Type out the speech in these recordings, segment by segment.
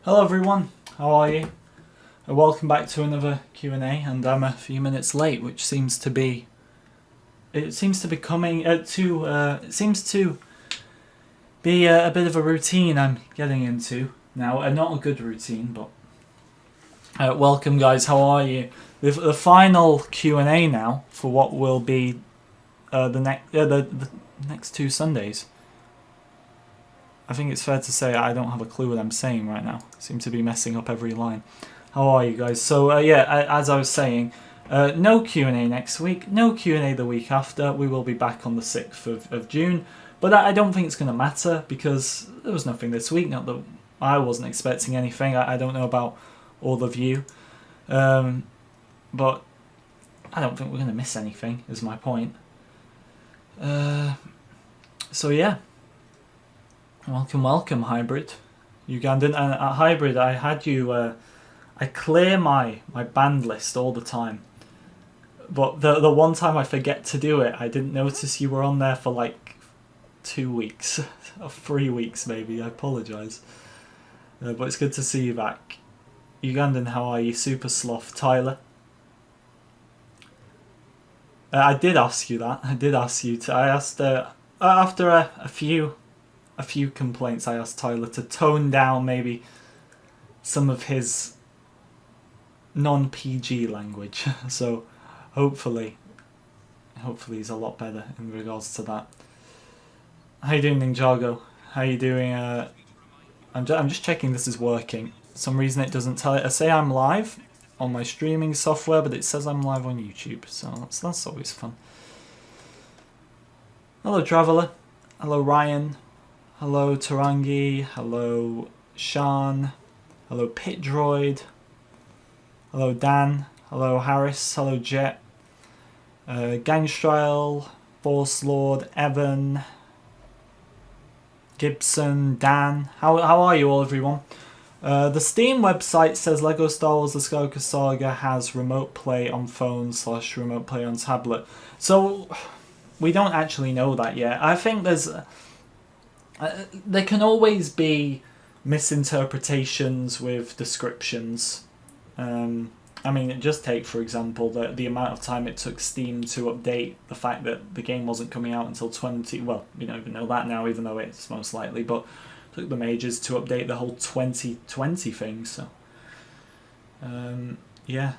Hello everyone, how are you? Welcome back to another Q&A, and I'm a few minutes late, which seems to be a bit of a routine I'm getting into now. Not a good routine, but welcome guys, how are you? The final Q&A now for what will be the next two Sundays. I think it's fair to say I don't have a clue what I'm saying right now. I seem to be messing up every line. How are you guys? So as I was saying, no Q&A next week, no Q&A the week after. We will be back on the 6th of June. But I don't think it's going to matter because there was nothing this week. Not that I wasn't expecting anything. I don't know about all of you. But I don't think we're going to miss anything, is my point. So yeah. Welcome, Hybrid. Ugandan. And at Hybrid, I had you... I clear my banned list all the time. But the one time I forget to do it, I didn't notice you were on there for like 2 weeks. Or 3 weeks maybe, I apologise. But it's good to see you back. Ugandan, how are you? Super Sloth. Tyler. I did ask you that. I asked... after a few complaints, I asked Tyler to tone down maybe some of his non-PG language. So hopefully he's a lot better in regards to that. How you doing, Ninjago? How you doing? I'm just checking this is working. For some reason it doesn't tell it. I say I'm live on my streaming software, but it says I'm live on YouTube, so that's always fun. Hello, Traveller. Hello, Ryan. Hello, Tarangi. Hello, Sean. Hello, Pit Droid. Hello, Dan. Hello, Harris. Hello, Jet. Gangstrile. Force Lord. Evan. Gibson. Dan. How are you all, everyone? The Steam website says Lego Star Wars The Skywalker Saga has remote play on phone / remote play on tablet. So, we don't actually know that yet. I think there can always be misinterpretations with descriptions. I mean, just take, for example, the amount of time it took Steam to update the fact that the game wasn't coming out until 20... Well, we don't even know that now, even though it's most likely, but it took them ages to update the whole 2020 thing, so... yeah.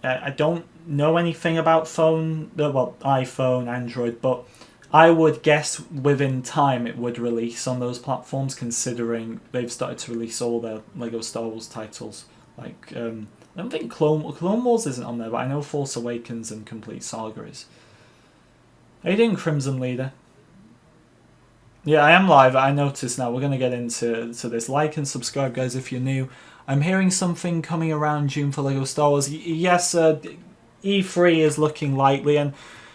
I don't know anything about iPhone, Android, but I would guess within time it would release on those platforms, considering they've started to release all their Lego Star Wars titles. Like, I don't think Clone Wars isn't on there, but I know Force Awakens and Complete Saga is. How you doing, Crimson Leader? Yeah, I am live. I noticed now. We're going to get into this. Like and subscribe, guys, if you're new. I'm hearing something coming around June for Lego Star Wars. Yes, E3 is looking likely, and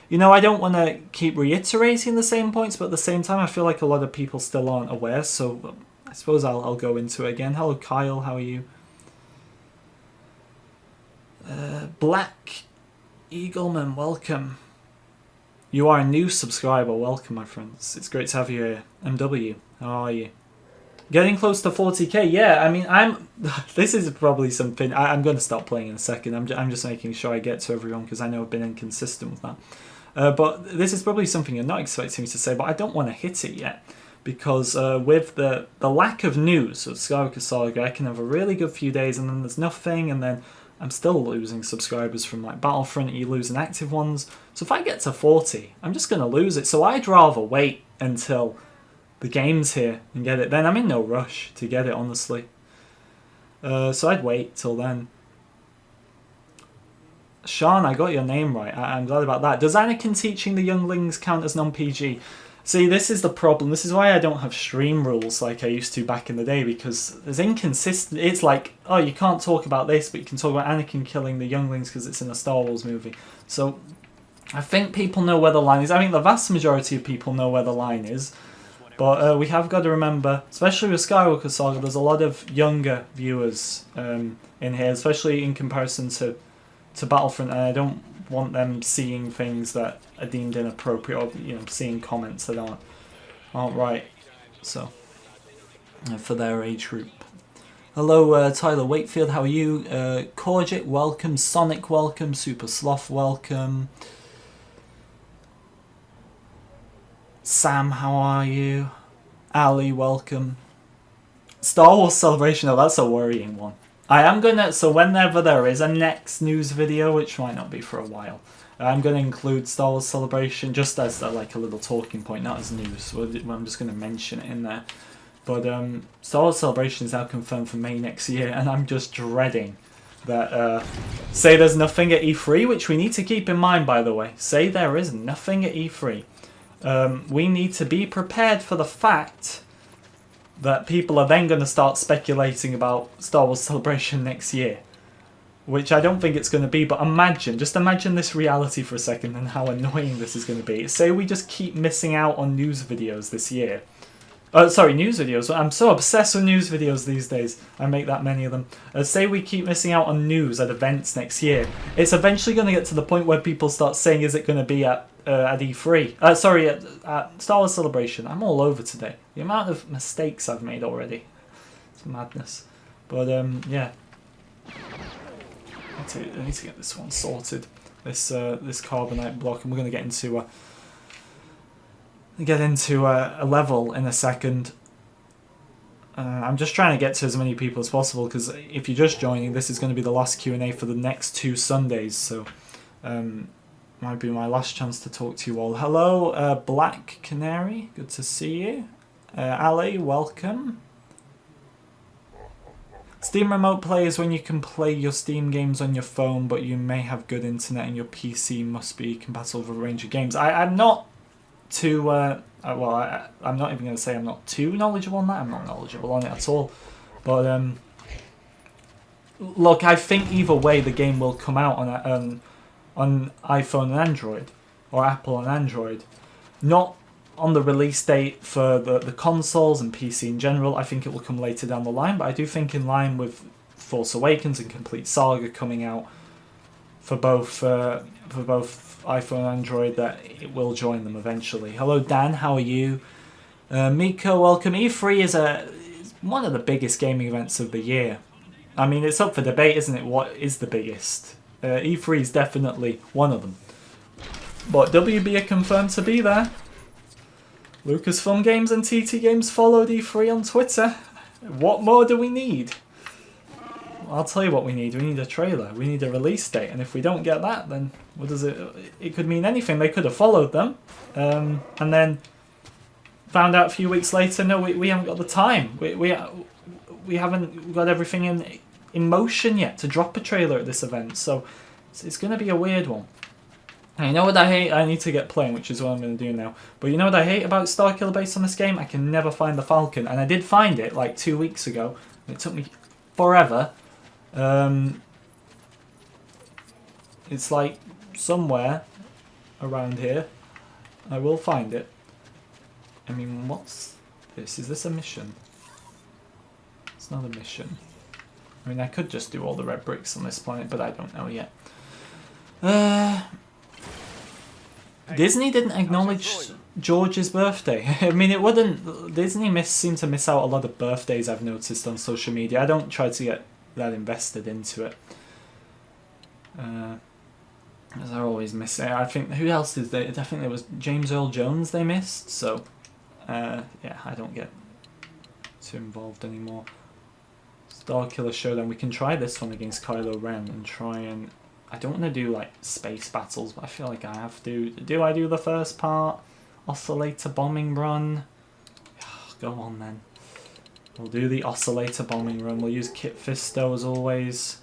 you know, I don't want to keep reiterating the same points, but at the same time, I feel like a lot of people still aren't aware, so I suppose I'll go into it again. Hello, Kyle. How are you? Black Eagleman, welcome. You are a new subscriber. Welcome, my friends. It's great to have you here. MW, how are you? Getting close to 40k. Yeah, I mean, this is probably something... I'm going to stop playing in a second. I'm just making sure I get to everyone because I know I've been inconsistent with that. But this is probably something you're not expecting me to say, but I don't want to hit it yet. Because with the lack of news of Skywalker Saga, I can have a really good few days and then there's nothing, and then I'm still losing subscribers from like Battlefront. You lose inactive ones. So if I get to 40, I'm just going to lose it. So I'd rather wait until the game's here and get it then. I'm in no rush to get it, honestly. So I'd wait till then. Sean, I got your name right. I'm glad about that. Does Anakin teaching the younglings count as non-PG? See, this is the problem. This is why I don't have stream rules like I used to back in the day, because there's inconsistent... It's like, oh, you can't talk about this, but you can talk about Anakin killing the younglings because it's in a Star Wars movie. So I think people know where the line is. I think the vast majority of people know where the line is. But we have got to remember, especially with Skywalker Saga, there's a lot of younger viewers in here, especially in comparison to Battlefront, and I don't want them seeing things that are deemed inappropriate, or seeing comments that aren't right. So for their age group. Hello, Tyler Wakefield, how are you? Corjit, welcome. Sonic, welcome. Super Sloth, welcome. Sam, how are you? Ali, welcome. Star Wars Celebration, oh, that's a worrying one. I am gonna, so whenever there is a next news video, which might not be for a while, I'm gonna include Star Wars Celebration just as like a little talking point, not as news. So I'm just gonna mention it in there. But Star Wars Celebration is now confirmed for May next year, and I'm just dreading that. Say there's nothing at E3, which we need to keep in mind, by the way. Say there is nothing at E3. We need to be prepared for the fact that people are then going to start speculating about Star Wars Celebration next year. Which I don't think it's going to be, but just imagine this reality for a second and how annoying this is going to be. Say we just keep missing out on news videos this year. News videos. I'm so obsessed with news videos these days. I make that many of them. Say we keep missing out on news at events next year. It's eventually going to get to the point where people start saying, is it going to be at E3? At Star Wars Celebration. I'm all over today. The amount of mistakes I've made already. It's madness. But, yeah. I need to get this one sorted. This carbonite block. And we're going to get into a level in a second. I'm just trying to get to as many people as possible, because if you're just joining, this is going to be the last Q&A for the next 2 Sundays, so might be my last chance to talk to you all. Hello, Black Canary, good to see you. Ali, welcome. Steam Remote Play is when you can play your Steam games on your phone, but you may have good internet and your PC must be compatible with a range of games. I'm not too, I'm not even going to say I'm not too knowledgeable on that. I'm not knowledgeable on it at all. But, look, I think either way the game will come out on iPhone and Android, or Apple and Android. Not on the release date for the consoles and PC in general. I think it will come later down the line, but I do think in line with Force Awakens and Complete Saga coming out for both iPhone and Android, that it will join them eventually. Hello Dan, how are you? Miko, welcome. E3 is one of the biggest gaming events of the year. I mean, it's up for debate, isn't it? What is the biggest? E3 is definitely one of them. But WB are confirmed to be there. Lucasfilm Games and TT Games followed E3 on Twitter. What more do we need? I'll tell you what we need. We need a trailer. We need a release date. And if we don't get that, then what does it... It could mean anything. They could have followed them. And then found out a few weeks later, no, we haven't got the time. We haven't got everything in motion yet to drop a trailer at this event. So it's going to be a weird one. And you know what I hate? I need to get playing, which is what I'm going to do now. But you know what I hate about Starkiller Base on this game? I can never find the Falcon. And I did find it like 2 weeks ago. It took me forever. It's like somewhere around here. I will find it. I mean, what's this? Is this a mission? It's not a mission. I mean, I could just do all the red bricks on this planet, but I don't know yet. Disney didn't acknowledge George's birthday. I mean, it wouldn't... Disney seem to miss out a lot of birthdays, I've noticed on social media. I don't try to get that invested into it. As I always miss it. I think... Who else did they... I think it was James Earl Jones they missed. So, yeah, I don't get too involved anymore. Starkiller Showdown. We can try this one against Kylo Ren and try and... I don't want to do like space battles, but I feel like I have to. Do I do the first part? Oscillator bombing run? Go on then. We'll do the oscillator bombing run. We'll use Kit Fisto as always.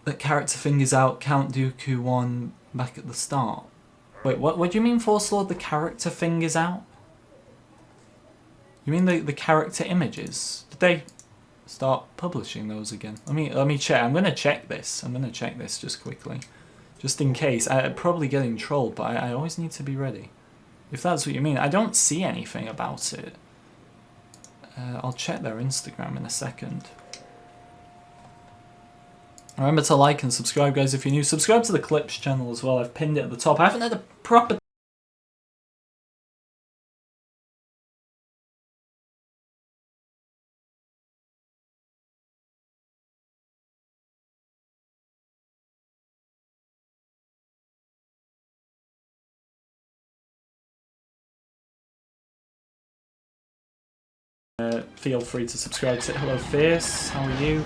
The character fingers out, Count Dooku 1 back at the start. Wait, what do you mean, Force Lord? The character fingers out? You mean the character images? Did they start publishing those again? Let me check. I'm gonna check this. Just quickly, just in case. I'm probably getting trolled, but I always need to be ready. If that's what you mean, I don't see anything about it. I'll check their Instagram in a second. Remember to like and subscribe, guys, if you're new. Subscribe to the Clips channel as well. I've pinned it at the top. I haven't had a proper feel free to subscribe. Say hello, Fierce. How are you?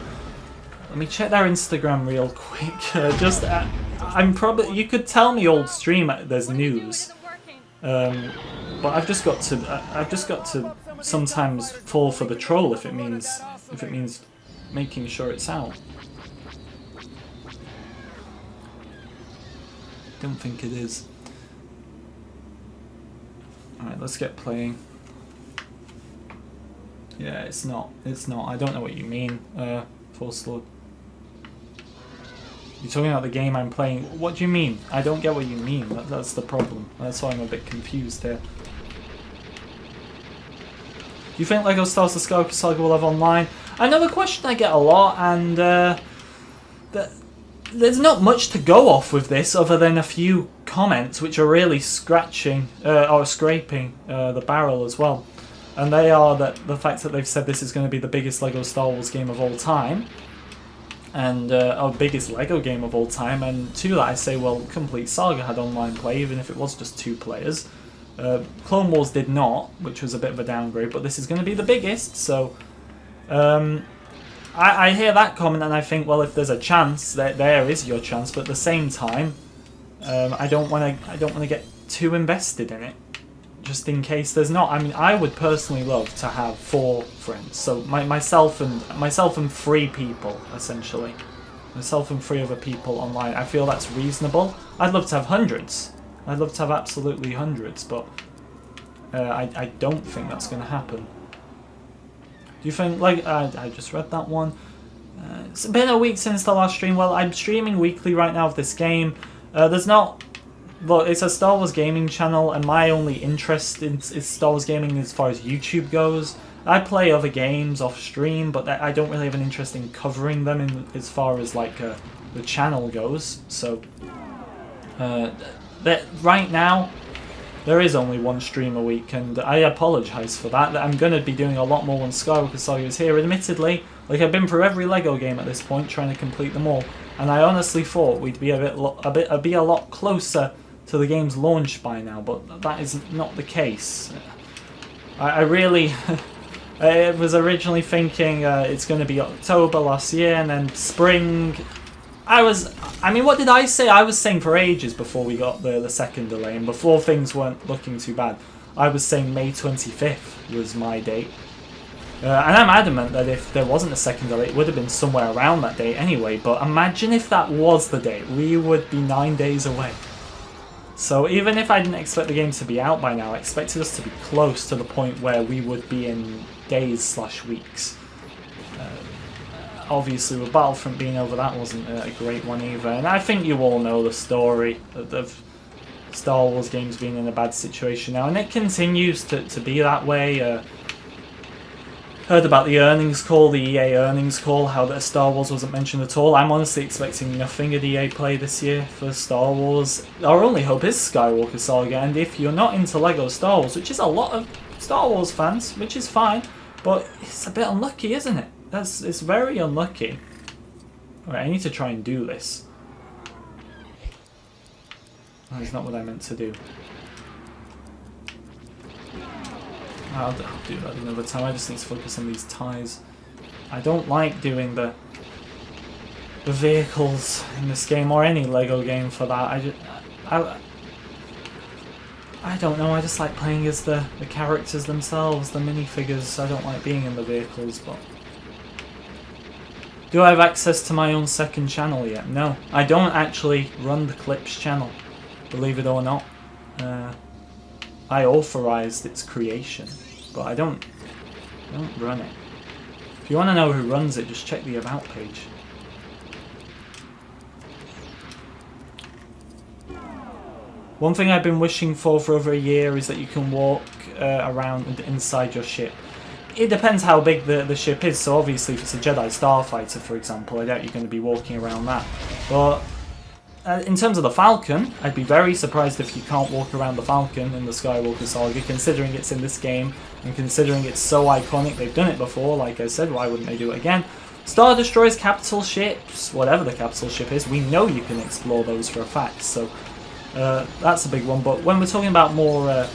Let me check their Instagram real quick. I'm probably. You could tell me old stream there's news, but I've just got to sometimes fall for the troll if it means making sure it's out. Don't think it is. Alright, let's get playing. Yeah, it's not. It's not. I don't know what you mean, Force Lord. You're talking about the game I'm playing. What do you mean? I don't get what you mean. That's the problem. That's why I'm a bit confused here. Do you think LEGO Star Wars: The Skywalker Saga will have online? Another question I get a lot, and there's not much to go off with this other than a few comments which are really scratching or scraping the barrel as well. And they are that the fact that they've said this is going to be the biggest LEGO Star Wars game of all time, and our biggest LEGO game of all time. And to that I say, well, Complete Saga had online play, even if it was just 2 players. Clone Wars did not, which was a bit of a downgrade, but this is going to be the biggest, so I hear that comment and I think, well, if there's a chance, there is your chance, but at the same time, I don't want to get too invested in it, just in case there's not. I mean, I would personally love to have 4 friends, so myself and 3 people essentially, myself and 3 other people online. I feel that's reasonable. I'd love to have hundreds. I'd love to have absolutely hundreds, but I don't think that's going to happen. Do you think, like, I just read that one. It's been a week since the last stream. Well, I'm streaming weekly right now of this game. There's not... Look, it's a Star Wars gaming channel, and my only interest is Star Wars gaming as far as YouTube goes. I play other games off stream, but I don't really have an interest in covering them as far as, like, the channel goes. So, right now, there is only 1 stream a week, and I apologise for that. I'm going to be doing a lot more when Skywalker Saga is here. Admittedly, like, I've been through every LEGO game at this point, trying to complete them all, and I honestly thought we'd be a lot closer to the game's launch by now, but that is not the case. I really... I was originally thinking it's going to be October last year, and then spring... I mean, what did I say? I was saying for ages before we got the second delay, and before things weren't looking too bad, I was saying May 25th was my date. And I'm adamant that if there wasn't a second delay, it would have been somewhere around that date anyway, but imagine if that was the date. We would be 9 days away. So even if I didn't expect the game to be out by now, I expected us to be close to the point where we would be in days/weeks. Obviously, with Battlefront being over, that wasn't a great one either. And I think you all know the story of Star Wars games being in a bad situation now, and it continues to be that way. Heard about the earnings call, the EA earnings call, how that Star Wars wasn't mentioned at all. I'm honestly expecting nothing at EA Play this year for Star Wars. Our only hope is Skywalker Saga, and if you're not into LEGO Star Wars, which is a lot of Star Wars fans, which is fine, but it's a bit unlucky, isn't it? It's very unlucky. Alright, I need to try and do this. Oh, that's not what I meant to do. I'll do that another time. I just need to focus on these ties. I don't like doing the vehicles in this game, or any LEGO game for that. I don't know, I just like playing as the characters themselves, the minifigures. I don't like being in the vehicles, but... Do I have access to my own second channel yet? No. I don't actually run the Clips channel, believe it or not. I authorized its creation, but I don't run it. If you want to know who runs it, just check the About page. One thing I've been wishing for over a year is that you can walk around inside your ship. It depends how big the ship is, so obviously if it's a Jedi Starfighter, for example, I doubt you're going to be walking around that. But in terms of the Falcon, I'd be very surprised if you can't walk around the Falcon in the Skywalker Saga, considering it's in this game, and considering it's so iconic. They've done it before, like I said, why wouldn't they do it again? Star Destroyers, capital ships, whatever the capital ship is, we know you can explore those for a fact, so that's a big one. But when we're talking about more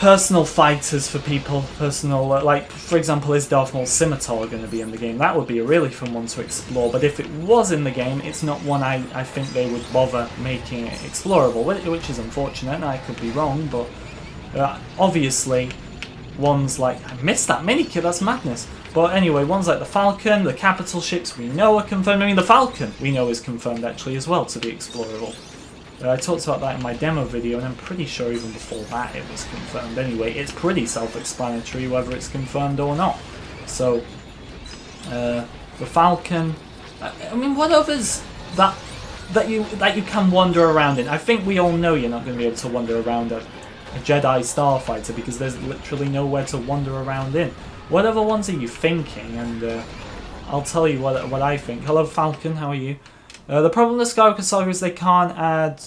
personal fighters for people. Personal, like, for example, is Darth Maul's scimitar going to be in the game? That would be a really fun one to explore, but if it was in the game, it's not one I think they would bother making it explorable, which is unfortunate, and I could be wrong, but obviously, ones like... I missed that mini-kit, that's madness. But anyway, ones like the Falcon, the capital ships we know are confirmed. I mean, the Falcon we know is confirmed actually as well to be explorable. I talked about that in my demo video, and I'm pretty sure even before that it was confirmed. Anyway, it's pretty self-explanatory whether it's confirmed or not. So, the Falcon. I mean, what others that you can wander around in? I think we all know you're not going to be able to wander around a Jedi Starfighter because there's literally nowhere to wander around in. What other ones are you thinking? And I'll tell you what I think. Hello, Falcon. How are you? The problem with Skywalker Saga is they can't add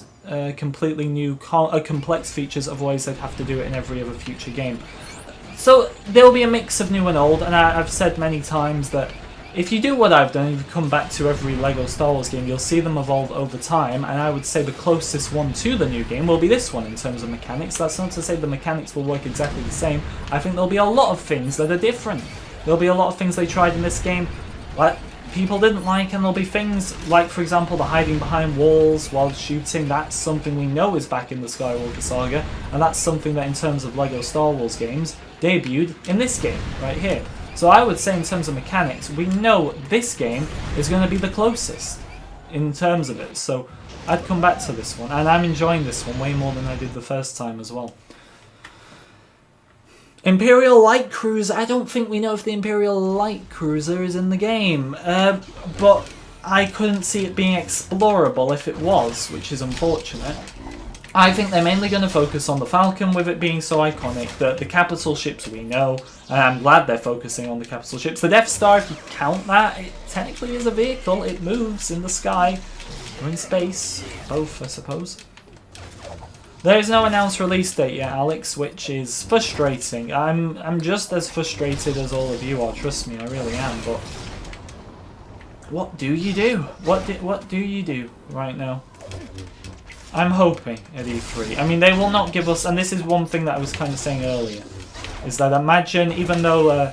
completely new complex features, otherwise they'd have to do it in every other future game. So there'll be a mix of new and old, and I've said many times that if you do what I've done, if you come back to every LEGO Star Wars game, you'll see them evolve over time, and I would say the closest one to the new game will be this one in terms of mechanics. That's not to say the mechanics will work exactly the same. I think there'll be a lot of things that are different. There'll be a lot of things they tried in this game that people didn't like, and there'll be things like, for example, the hiding behind walls while shooting. That's something we know is back in the Skywalker Saga, and that's something that in terms of LEGO Star Wars games debuted in this game right here. So I would say in terms of mechanics, we know this game is going to be the closest in terms of it. So I'd come back to this one, and I'm enjoying this one way more than I did the first time as well. Imperial Light Cruiser. I don't think we know if the Imperial Light Cruiser is in the game, but I couldn't see it being explorable if it was, which is unfortunate. I think they're mainly going to focus on the Falcon, with it being so iconic. The capital ships we know, and I'm glad they're focusing on the capital ships. The Death Star, if you count that, it technically is a vehicle. It moves in the sky or in space, both I suppose. There is no announced release date yet, Alex, which is frustrating. I'm just as frustrated as all of you are, trust me, I really am, but what do you do? What do you do right now? I'm hoping at E3. I mean, they will not give us, and this is one thing that I was kind of saying earlier, is that imagine, even though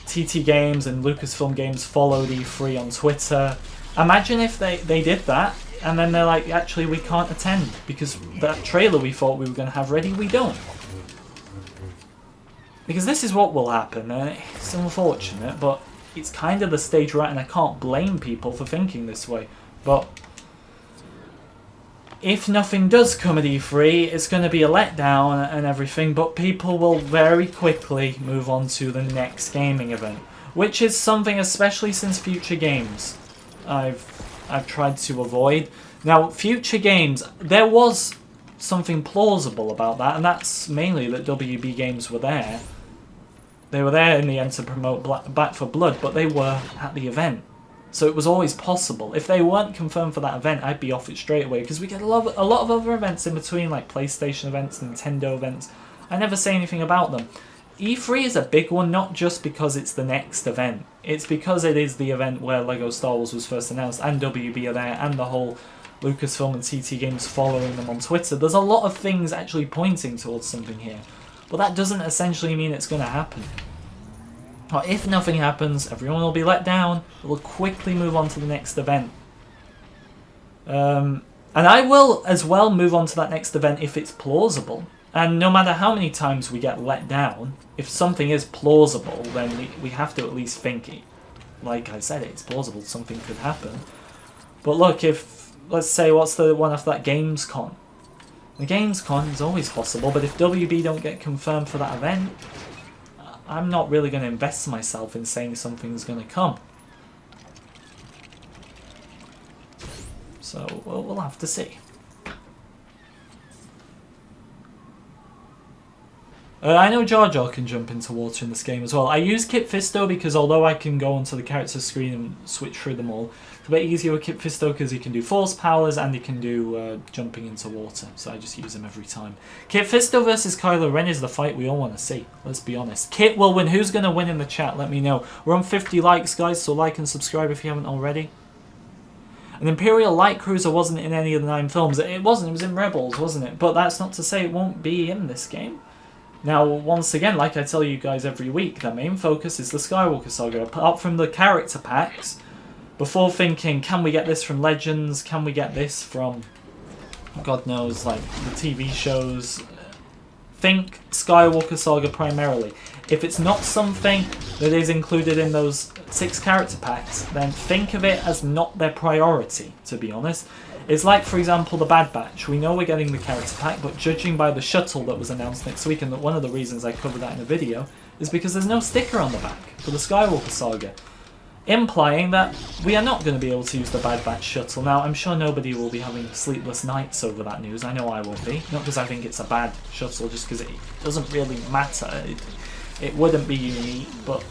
TT Games and Lucasfilm Games followed E3 on Twitter, imagine if they did that, and then they're like, actually, we can't attend, because that trailer we thought we were going to have ready, we don't. Because this is what will happen, and it's unfortunate, but it's kind of the stage we're at, and I can't blame people for thinking this way. But if nothing does come at E3, it's going to be a letdown and everything, but people will very quickly move on to the next gaming event, which is something, especially since Future Games, I've tried to avoid. Now, Future Games, there was something plausible about that, and that's mainly that WB Games were there. They were there in the end to promote Back for Blood, but they were at the event. So it was always possible. If they weren't confirmed for that event, I'd be off it straight away, because we get a lot of other events in between, like PlayStation events, Nintendo events. I never say anything about them. E3 is a big one, not just because it's the next event. It's because it is the event where LEGO Star Wars was first announced, and WB are there, and the whole Lucasfilm and TT Games following them on Twitter. There's a lot of things actually pointing towards something here. But that doesn't essentially mean it's going to happen. Or if nothing happens, everyone will be let down. We'll quickly move on to the next event. And I will as well move on to that next event if it's plausible. And no matter how many times we get let down, if something is plausible, then we have to at least think it. Like I said, it's plausible, something could happen. But look, if, let's say, what's the one after that? Gamescom. The Gamescom is always possible, but if WB don't get confirmed for that event, I'm not really going to invest myself in saying something's going to come. So we'll have to see. I know Jar Jar can jump into water in this game as well. I use Kit Fisto because although I can go onto the character screen and switch through them all, it's a bit easier with Kit Fisto because he can do force powers and he can do jumping into water. So I just use him every time. Kit Fisto versus Kylo Ren is the fight we all want to see. Let's be honest. Kit will win. Who's going to win in the chat? Let me know. We're on 50 likes, guys, so like and subscribe if you haven't already. An Imperial Light Cruiser wasn't in any of the 9 films. It wasn't, it was in Rebels, wasn't it? But that's not to say it won't be in this game. Now, once again, like I tell you guys every week, the main focus is the Skywalker Saga. Apart from the character packs, before thinking, can we get this from Legends? Can we get this from, God knows, like, the TV shows? Think Skywalker Saga primarily. If it's not something that is included in those 6 character packs, then think of it as not their priority, to be honest. It's like, for example, the Bad Batch. We know we're getting the character pack, but judging by the shuttle that was announced next week, and one of the reasons I covered that in a video, is because there's no sticker on the back for the Skywalker Saga, implying that we are not going to be able to use the Bad Batch shuttle. Now, I'm sure nobody will be having sleepless nights over that news. I know I won't be. Not because I think it's a bad shuttle, just because it doesn't really matter. It wouldn't be unique, but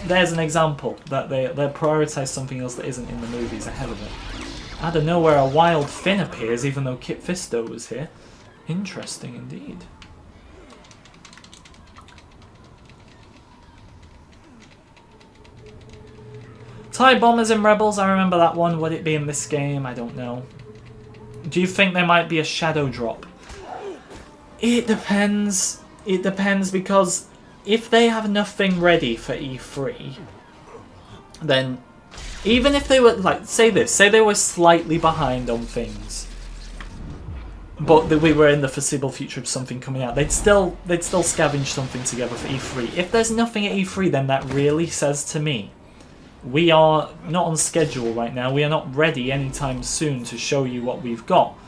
there's an example that they prioritise something else that isn't in the movies ahead of it. Out of nowhere, a wild Finn appears, even though Kit Fisto was here. Interesting indeed. TIE Bombers in Rebels, I remember that one. Would it be in this game? I don't know. Do you think there might be a shadow drop? It depends. It depends, because if they have nothing ready for E3, then even if they were, like, say they were slightly behind on things, but that we were in the foreseeable future of something coming out, they'd still scavenge something together for E3. If there's nothing at E3, then that really says to me, we are not on schedule right now. We are not ready anytime soon to show you what we've got.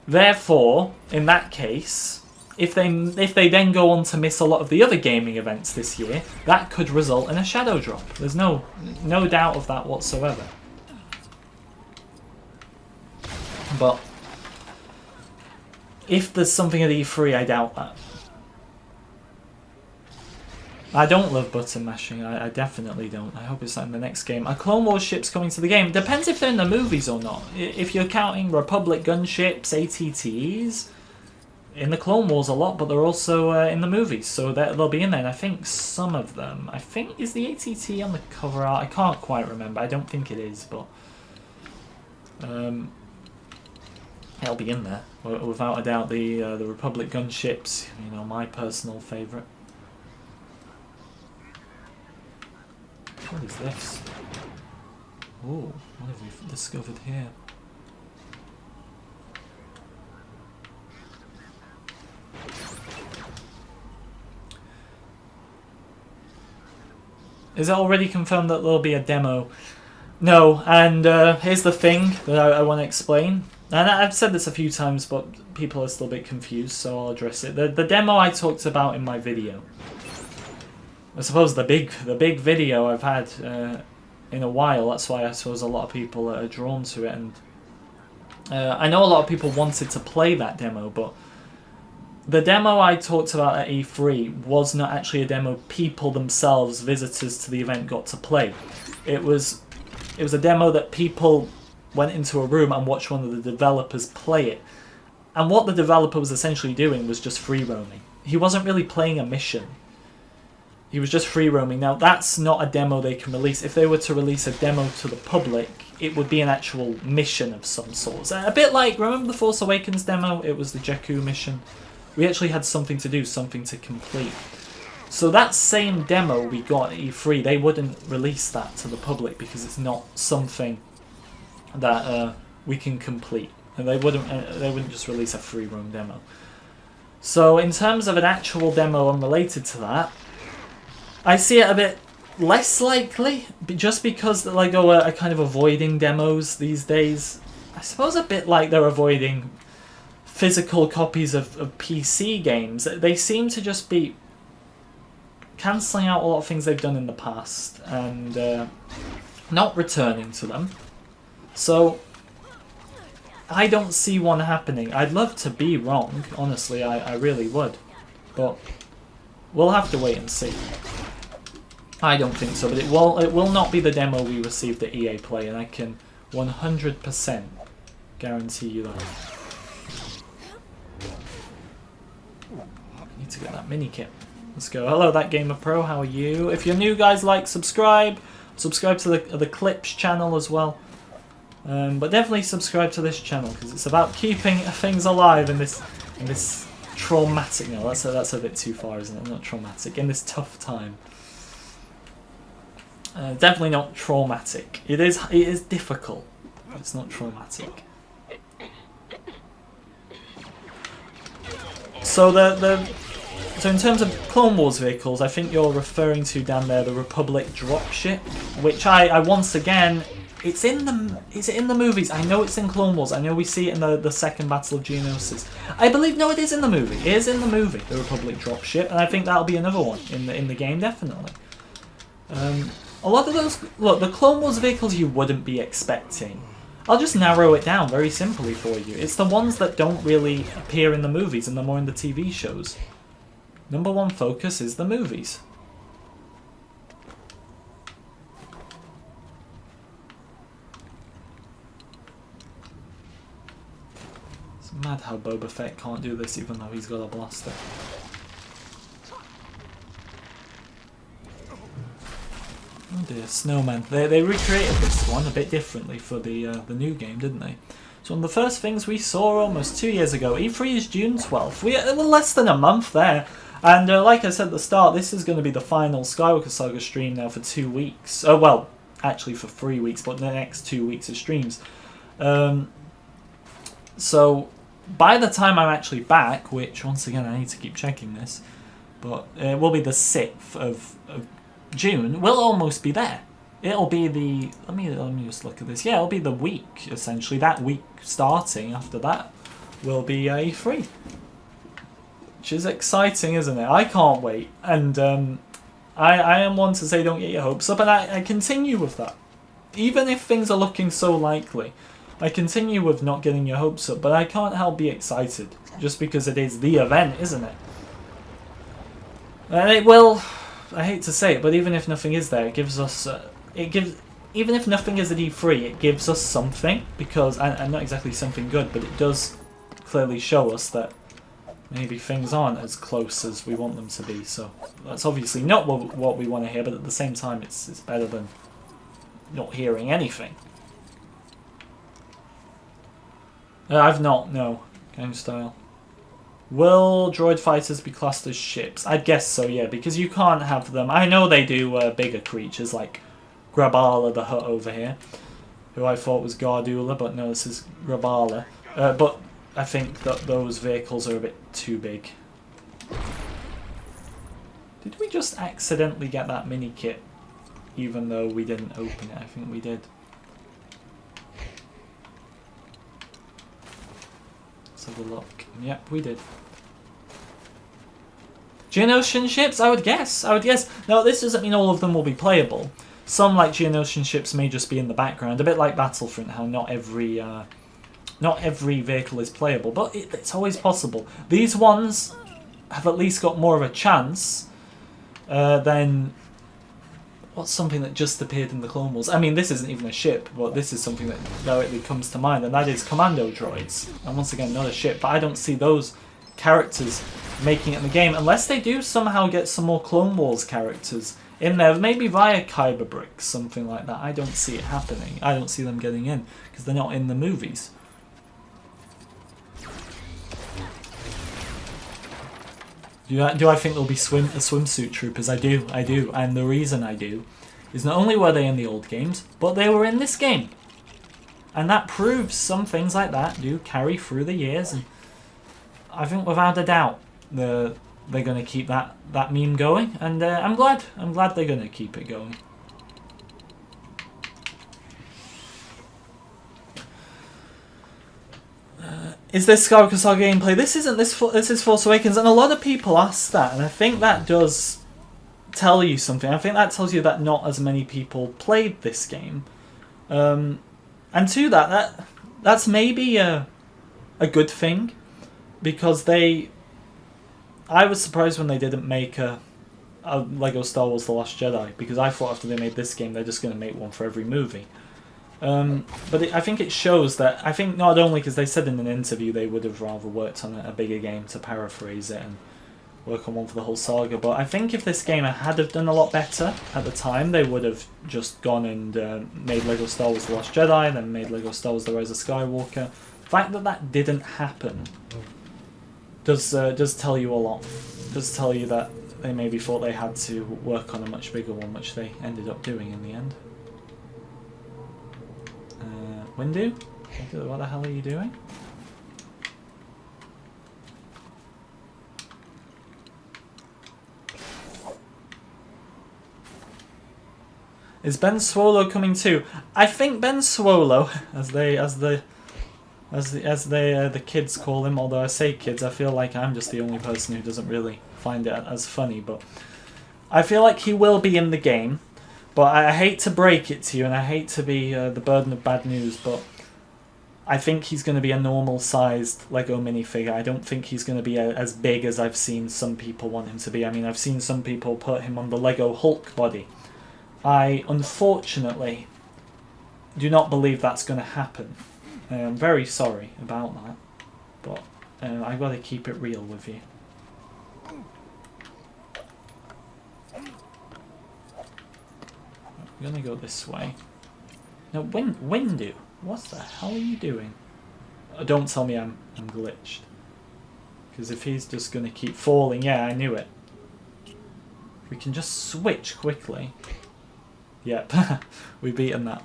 Therefore, in that case, if they then go on to miss a lot of the other gaming events this year, that could result in a shadow drop. There's no doubt of that whatsoever. But if there's something at E3, I doubt that. I don't love button mashing, I definitely don't. I hope it's not in the next game. Are Clone Wars ships coming to the game? Depends if they're in the movies or not. If you're counting Republic gunships, ATTs, in the Clone Wars a lot, but they're also in the movies, so they'll be in there, and I think some of them... I think, is the ATT on the cover art? I can't quite remember, I don't think it is, but... it'll be in there, without a doubt. The Republic gunships, you know, my personal favourite. What is this? Oh, what have we discovered here? Is it already confirmed that there'll be a demo? No, and here's the thing that I want to explain. And I've said this a few times, but people are still a bit confused, so I'll address it. The demo I talked about in my video. I suppose the big video I've had in a while. That's why I suppose a lot of people are drawn to it. And I know a lot of people wanted to play that demo, but the demo I talked about at E3 was not actually a demo people themselves, visitors to the event, got to play. It was a demo that people went into a room and watched one of the developers play it. And what the developer was essentially doing was just free roaming. He wasn't really playing a mission. He was just free roaming. Now, that's not a demo they can release. If they were to release a demo to the public, it would be an actual mission of some sort. A bit like, remember the Force Awakens demo? It was the Jakku mission. We actually had something to do, something to complete. So that same demo we got at E3, they wouldn't release that to the public because it's not something that we can complete. And they wouldn't just release a free roam demo. So in terms of an actual demo unrelated to that, I see it a bit less likely, just because LEGO are kind of avoiding demos these days. I suppose a bit like they're avoiding physical copies of PC games. They seem to just be cancelling out a lot of things they've done in the past and not returning to them. So I don't see one happening. I'd love to be wrong, honestly, I really would. But we'll have to wait and see. I don't think so, but it will not be the demo we received at EA Play, and I can 100% guarantee you that. I need to get that mini kit. Let's go. Hello, That Gamer Pro. How are you? If you're new, guys, like, subscribe. Subscribe to the Clips channel as well. But definitely subscribe to this channel because it's about keeping things alive in this traumatic. No, that's a bit too far, isn't it? Not traumatic. In this tough time. Definitely not traumatic. It is difficult. But it's not traumatic. So so in terms of Clone Wars vehicles, I think you're referring to down there the Republic dropship, which I once again, is it in the movies? I know it's in Clone Wars. I know we see it in the second Battle of Geonosis. I believe no, it is in the movie. It is in the movie, the Republic dropship, and I think that'll be another one in the game definitely. A lot of those, look, the Clone Wars vehicles you wouldn't be expecting. I'll just narrow it down very simply for you. It's the ones that don't really appear in the movies and they're more in the TV shows. Number one focus is the movies. It's mad how Boba Fett can't do this even though he's got a blaster. Oh dear, Snowman. They recreated this one a bit differently for the new game, didn't they? So one of the first things we saw almost 2 years ago, E3 is June 12th. We're less than a month there. And like I said at the start, this is going to be the final Skywalker Saga stream now for 2 weeks. Oh, well, actually for 3 weeks, but the next 2 weeks of streams. So by the time I'm actually back, which once again I need to keep checking this, but it will be the 6th of June, we'll almost be there. It'll be the, let me just look at this. Yeah, it'll be the week, essentially. That week starting after that will be E3. Which is exciting, isn't it? I can't wait. And I am one to say don't get your hopes up, and I continue with that. Even if things are looking so likely, I continue with not getting your hopes up, but I can't help be excited. Just because it is the event, isn't it? And it will, I hate to say it, but even if nothing is there, it gives us... even if nothing is at E3, it gives us something, because, and not exactly something good, but it does clearly show us that maybe things aren't as close as we want them to be. So that's obviously not what we want to hear, but at the same time, it's better than not hearing anything. I've not, no. Game style. Will droid fighters be classed as ships? I guess so, yeah, because you can't have them. I know they do bigger creatures like Grabala the Hutt over here, who I thought was Gardula, but no, this is Grabala. But I think that those vehicles are a bit too big. Did we just accidentally get that mini kit, even though we didn't open it? I think we did. Let's have a look. Yep, we did. Geonosian ships? I would guess. Now, this doesn't mean all of them will be playable. Some, like Geonosian ships, may just be in the background. A bit like Battlefront, how not every vehicle is playable. But it's always possible. These ones have at least got more of a chance than... What's something that just appeared in the Clone Wars? I mean, this isn't even a ship, but this is something that directly comes to mind, and that is commando droids. And once again, not a ship, but I don't see those characters making it in the game, unless they do somehow get some more Clone Wars characters in there, maybe via Kyber bricks, something like that. I don't see it happening. I don't see them getting in, because they're not in the movies. Do I think there'll be swimsuit troopers? I do, and the reason I do is not only were they in the old games, but they were in this game. And that proves some things like that do carry through the years, and I think without a doubt they're going to keep that meme going, and I'm glad they're going to keep it going. Is this Skywalker Saga gameplay? This isn't. This is Force Awakens, and a lot of people ask that, and I think that does tell you something. I think that tells you that not as many people played this game, and to that's maybe a good thing, because I was surprised when they didn't make a Lego Star Wars The Last Jedi, because I thought after they made this game they're just going to make one for every movie. But I think it shows that, I think not only because they said in an interview they would have rather worked on a bigger game, to paraphrase it, and work on one for the whole saga. But I think if this game had have done a lot better at the time, they would have just gone and made Lego Star Wars The Last Jedi, then made Lego Star Wars The Rise of Skywalker. The fact that that didn't happen does tell you a lot. Does tell you that they maybe thought they had to work on a much bigger one, which they ended up doing in the end. Windu? What the hell are you doing? Is Ben Swallow coming too? I think Ben Swallow, as the kids call him, although I say kids, I feel like I'm just the only person who doesn't really find it as funny, but I feel like he will be in the game. But I hate to break it to you, and I hate to be the burden of bad news, but I think he's going to be a normal-sized Lego minifigure. I don't think he's going to be as big as I've seen some people want him to be. I mean, I've seen some people put him on the Lego Hulk body. I, unfortunately, do not believe that's going to happen. I'm very sorry about that, but I've got to keep it real with you. We're going to go this way. Now, Windu, what the hell are you doing? Don't tell me I'm glitched. Because if he's just going to keep falling, yeah, I knew it. We can just switch quickly. Yep, we've beaten that.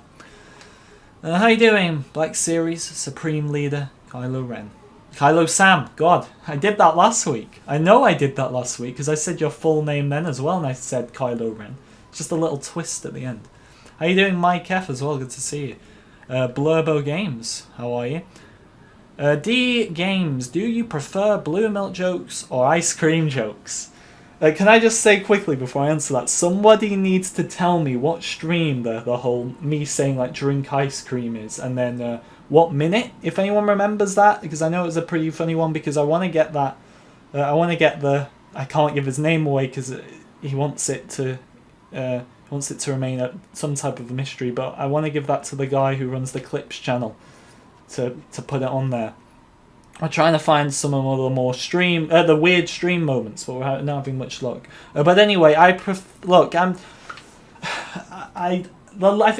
How you doing, Black Series, Supreme Leader, Kylo Ren? Kylo Sam, God, I did that last week. I know I did that last week because I said your full name then as well and I said Kylo Ren. Just a little twist at the end. How you doing, Mike F as well, good to see you. Blurbo Games, how are you? D Games, do you prefer blue milk jokes or ice cream jokes? Can I just say quickly before I answer that, somebody needs to tell me what stream the whole me saying like drink ice cream is, and then what minute, if anyone remembers that, because I know it was a pretty funny one, because I want to get that, I can't give his name away because he wants it to remain some type of mystery, but I want to give that to the guy who runs the Clips channel to put it on there. I'm trying to find some of the more the weird stream moments, but we're not having much luck. But anyway, I think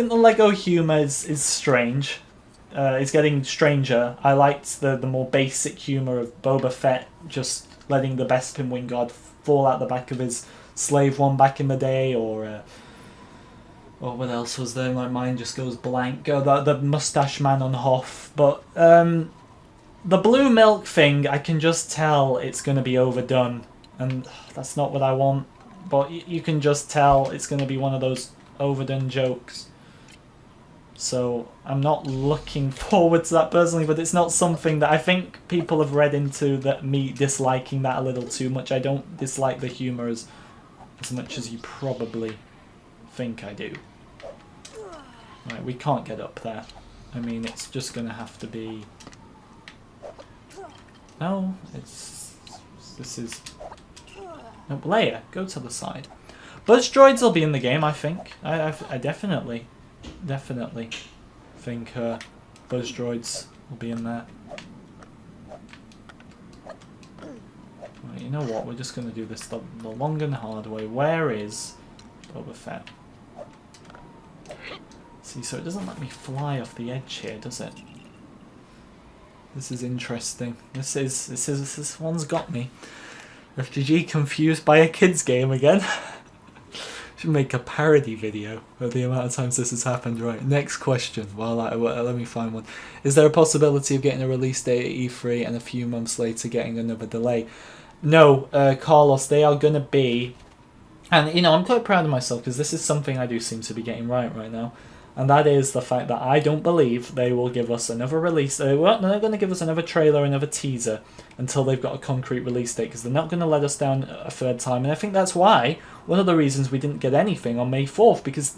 the Lego humor is strange. It's getting stranger. I liked the more basic humor of Boba Fett just letting the Bespin Wingard fall out the back of his slave one back in the day, or what else was there? My mind just goes blank. The mustache man on Hoth, but the blue milk thing, I can just tell it's going to be overdone, and that's not what I want, but you can just tell it's going to be one of those overdone jokes. So I'm not looking forward to that personally, but it's not something that I think people have read into, that me disliking that a little too much. I don't dislike the humour as much as you probably think I do. Right, we can't get up there. I mean, it's just going to have to be... No, this is... No, Leia, go to the side. Buzz droids will be in the game, I think. I definitely think Buzz droids will be in there. Right, you know what, we're just going to do this the long and hard way. Where is Boba Fett? See, so it doesn't let me fly off the edge here, does it? This is interesting. This one's got me. FGG confused by a kids game again. Should make a parody video of the amount of times this has happened. Right, next question. Well, let me find one. Is there a possibility of getting a release date at E3 and a few months later getting another delay? No, Carlos, they are going to be... And, you know, I'm quite proud of myself because this is something I do seem to be getting right now. And that is the fact that I don't believe they will give us another release. They're not going to give us another trailer, another teaser, until they've got a concrete release date, because they're not going to let us down a third time. And I think that's why, one of the reasons we didn't get anything on May 4th, because,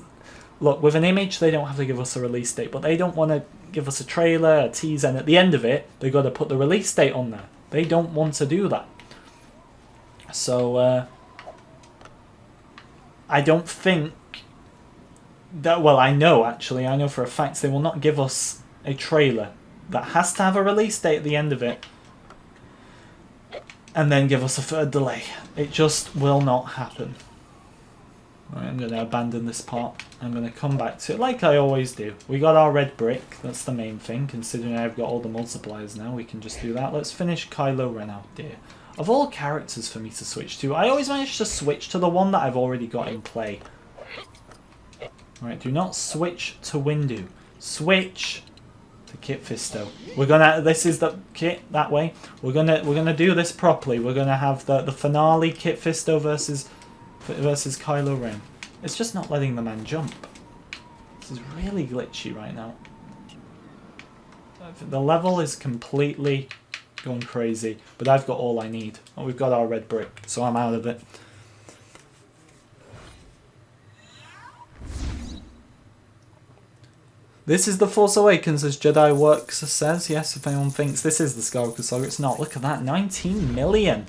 look, with an image, they don't have to give us a release date, but they don't want to give us a trailer, a teaser, and at the end of it, they've got to put the release date on there. They don't want to do that. So, I don't think... Well, I know for a fact they will not give us a trailer that has to have a release date at the end of it and then give us a third delay. It just will not happen. Right, I'm going to abandon this part. I'm going to come back to it like I always do. We got our red brick. That's the main thing. Considering I've got all the multipliers now, we can just do that. Let's finish Kylo Ren out, dear. Of all characters for me to switch to, I always manage to switch to the one that I've already got in play. Right, do not switch to Windu. Switch to Kit Fisto. We're gonna. This is the Kit that way. We're gonna do this properly. We're gonna have the finale Kit Fisto versus Kylo Ren. It's just not letting the man jump. This is really glitchy right now. The level is completely going crazy, but I've got all I need. Oh, we've got our red brick, so I'm out of it. This is The Force Awakens, as Jedi Works says. Yes, if anyone thinks this is the Skywalker Saga, it's not. Look at that, 19 million.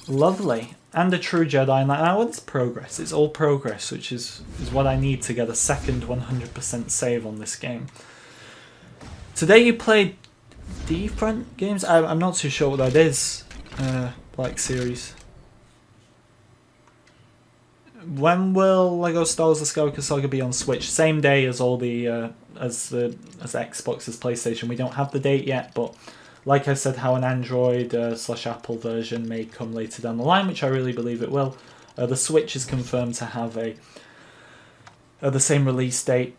Lovely. And a true Jedi. And now it's progress. It's all progress, which is what I need to get a second 100% save on this game. Today you played different games? I'm not too sure what that is. Black Series. When will Lego Star Wars: The Skywalker Saga be on Switch? Same day as all the as Xbox, as PlayStation. We don't have the date yet, but like I said, how an Android / Apple version may come later down the line, which I really believe it will. The Switch is confirmed to have the same release date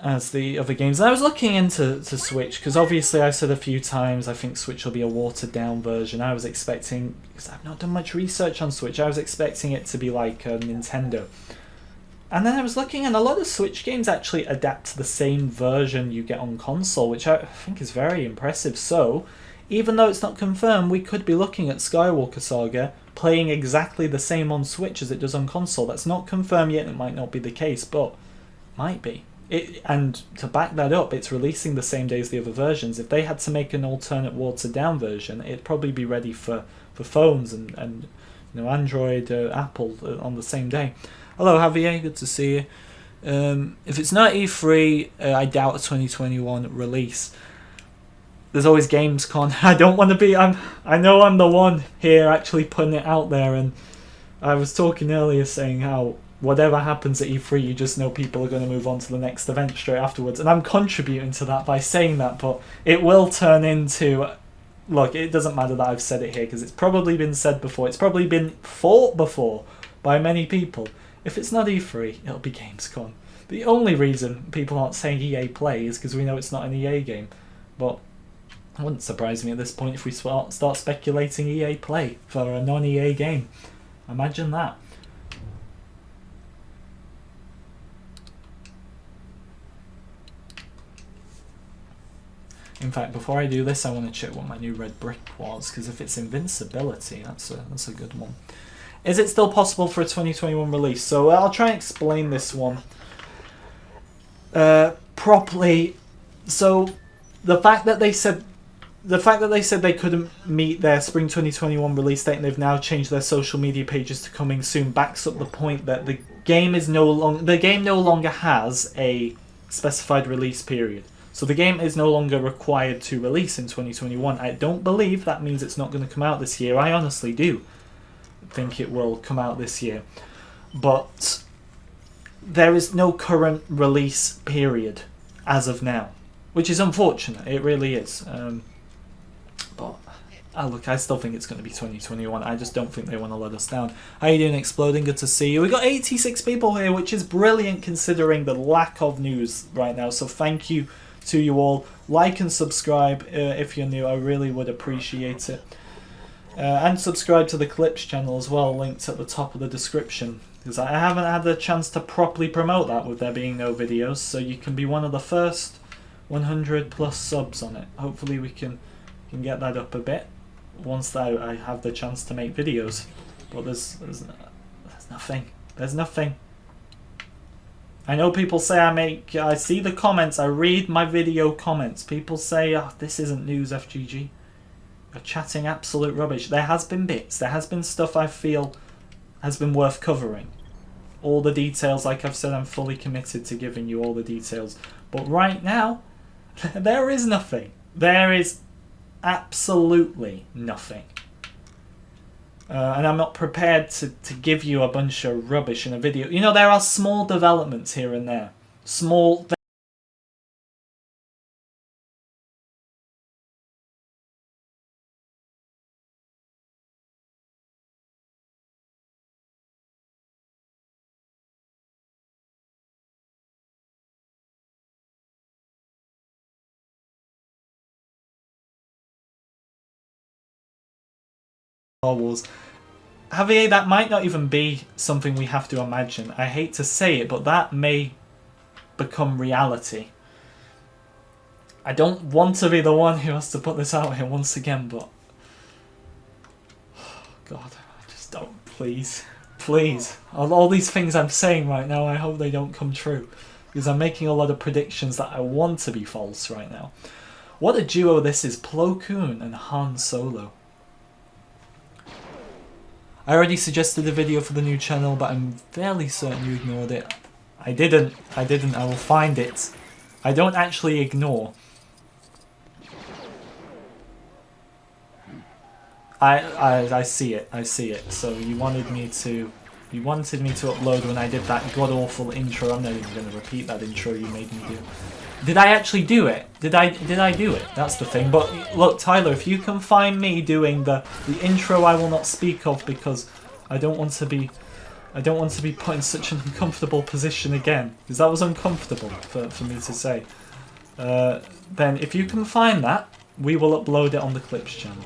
as the other games. And I was looking into Switch, because obviously I said a few times I think Switch will be a watered down version. I was expecting, because I've not done much research on Switch, I was expecting it to be like Nintendo. And then I was looking, and a lot of Switch games actually adapt to the same version you get on console, which I think is very impressive. So, even though it's not confirmed, we could be looking at Skywalker Saga playing exactly the same on Switch as it does on console. That's not confirmed yet, it might not be the case, but might be. And to back that up, it's releasing the same day as the other versions. If they had to make an alternate watered down version, it'd probably be ready for phones and you know, Android, Apple on the same day. Hello Javier, good to see you. If it's not E3, I doubt a 2021 release. There's always Gamescom. I don't want to be. I know I'm the one here actually putting it out there, and I was talking earlier saying how whatever happens at E3, you just know people are going to move on to the next event straight afterwards. And I'm contributing to that by saying that, but it will turn into... Look, it doesn't matter that I've said it here, because it's probably been said before. It's probably been fought before by many people. If it's not E3, it'll be Gamescom. The only reason people aren't saying EA Play is because we know it's not an EA game. But it wouldn't surprise me at this point if we start speculating EA Play for a non-EA game. Imagine that. In fact, before I do this, I want to check what my new red brick was, because if it's invincibility, that's a good one. Is it still possible for a 2021 release? So I'll try and explain this one properly. So the fact that they said they couldn't meet their spring 2021 release date, and they've now changed their social media pages to coming soon, backs up the point that the game no longer has a specified release period. So the game is no longer required to release in 2021. I don't believe that means it's not going to come out this year. I honestly do think it will come out this year. But there is no current release period as of now, which is unfortunate. It really is. But look, I still think it's going to be 2021. I just don't think they want to let us down. How you doing, Exploding? Good to see you. We got 86 people here, which is brilliant considering the lack of news right now. So thank you to you all. Like and subscribe if you're new. I really would appreciate it. And subscribe to the Clips channel as well, linked at the top of the description, because I haven't had the chance to properly promote that with there being no videos, so you can be one of the first 100 plus subs on it. Hopefully we can get that up a bit once I have the chance to make videos. But there's nothing. There's nothing. I know people say I see the comments, I read my video comments. People say, oh, this isn't news, FGG. You're chatting absolute rubbish. There has been bits, there has been stuff I feel has been worth covering. All the details, like I've said, I'm fully committed to giving you all the details. But right now, there is nothing. There is absolutely nothing. And I'm not prepared to give you a bunch of rubbish in a video. You know, there are small developments here and there. Small... Star Wars. Javier, that might not even be something we have to imagine. I hate to say it, but that may become reality. I don't want to be the one who has to put this out here once again, but... God, just don't, please. Please. All these things I'm saying right now, I hope they don't come true. Because I'm making a lot of predictions that I want to be false right now. What a duo this is, Plo Koon and Han Solo. I already suggested a video for the new channel, but I'm fairly certain you ignored it. I didn't. I will find it. I don't actually ignore. I see it. I see it. So you wanted me to upload when I did that god-awful intro. I'm not even going to repeat that intro you made me do. Did I actually do it? Did I do it? That's the thing. But look, Tyler, if you can find me doing the intro I will not speak of because I don't want to be put in such an uncomfortable position again. Because that was uncomfortable for me to say. Then if you can find that, we will upload it on the Clips channel.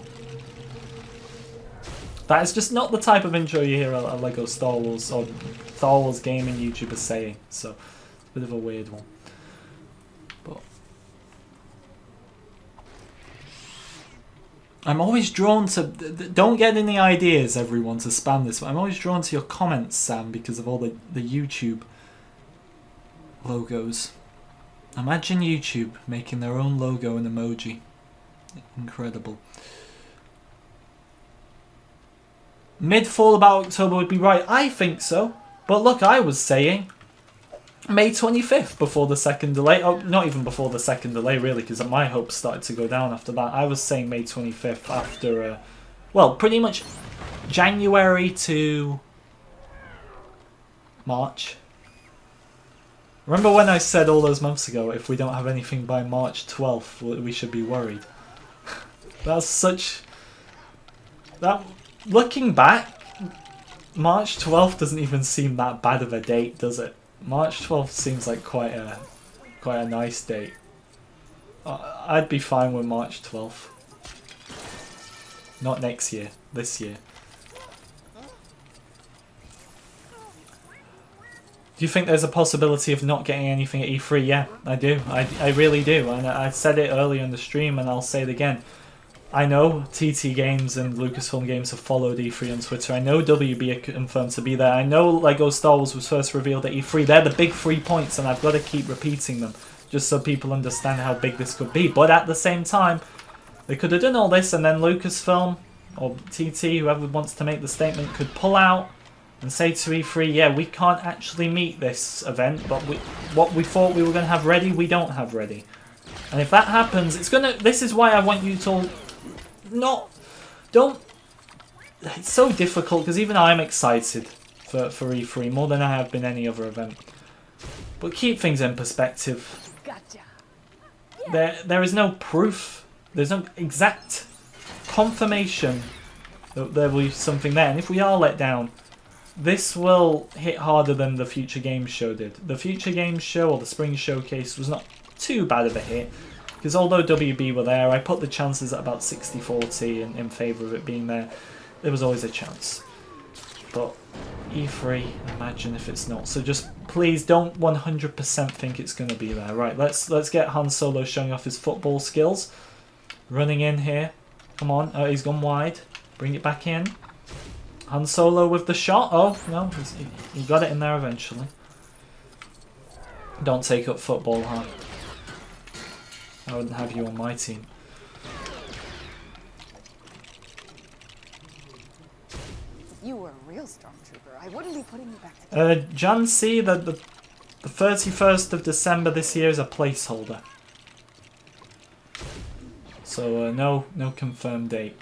That is just not the type of intro you hear a Lego Star Wars or Star Wars gaming YouTuber saying. So it's a bit of a weird one. I'm always drawn to... Don't get any ideas, everyone, to spam this. But I'm always drawn to your comments, Sam, because of all the YouTube logos. Imagine YouTube making their own logo and emoji. Incredible. Mid-fall about October would be right. I think so. But look, I was saying... May 25th before the second delay. Oh, not even before the second delay, really, because my hopes started to go down after that. I was saying May 25th after, well, pretty much January to March. Remember when I said all those months ago, if we don't have anything by March 12th, we should be worried? That's such... That, looking back, March 12th doesn't even seem that bad of a date, does it? March 12th seems like quite a nice date. I'd be fine with March 12th. Not next year, this year. Do you think there's a possibility of not getting anything at E3? Yeah, I do. I really do. And I said it earlier in the stream and I'll say it again. I know TT Games and Lucasfilm Games have followed E3 on Twitter. I know WB are confirmed to be there. I know LEGO Star Wars was first revealed at E3. They're the big 3 points and I've got to keep repeating them just so people understand how big this could be. But at the same time, they could have done all this and then Lucasfilm or TT, whoever wants to make the statement, could pull out and say to E3, yeah, we can't actually meet this event, but what we thought we were going to have ready, we don't have ready. And if that happens, this is why I want you to... It's so difficult because even I'm excited for E3 more than I have been any other event. But keep things in perspective. Gotcha. There is no proof. There's no exact confirmation that there will be something there. And if we are let down, this will hit harder than the Future Games Show did. The Future Games Show or the Spring Showcase was not too bad of a hit. Because although WB were there, I put the chances at about 60-40 in favour of it being there. There was always a chance. But E3, imagine if it's not. So just please don't 100% think it's going to be there. Right, let's get Han Solo showing off his football skills. Running in here. Come on. Oh, he's gone wide. Bring it back in. Han Solo with the shot. Oh, no. He got it in there eventually. Don't take up football, Han. I wouldn't have you on my team. If you were a real stormtrooper, I wouldn't be putting you back together. Jan C, the 31st of December this year is a placeholder. So no confirmed date.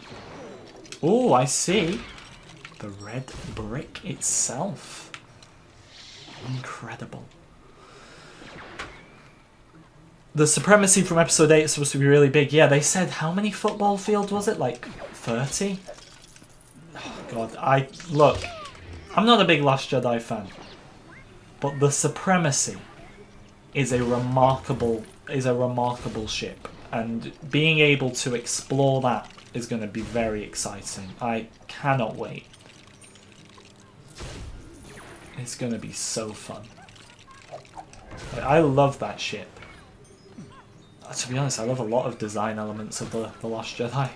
Oh, I see. the red brick itself. Incredible. The supremacy from episode 8 is supposed to be really big. Yeah, they said, how many football fields was it? Like 30? Oh god, look, I'm not a big Last Jedi fan, but the supremacy is a remarkable ship, and being able to explore that is going to be very exciting. I cannot wait. It's going to be so fun. I love that ship. To be honest, I love a lot of design elements of the Last Jedi.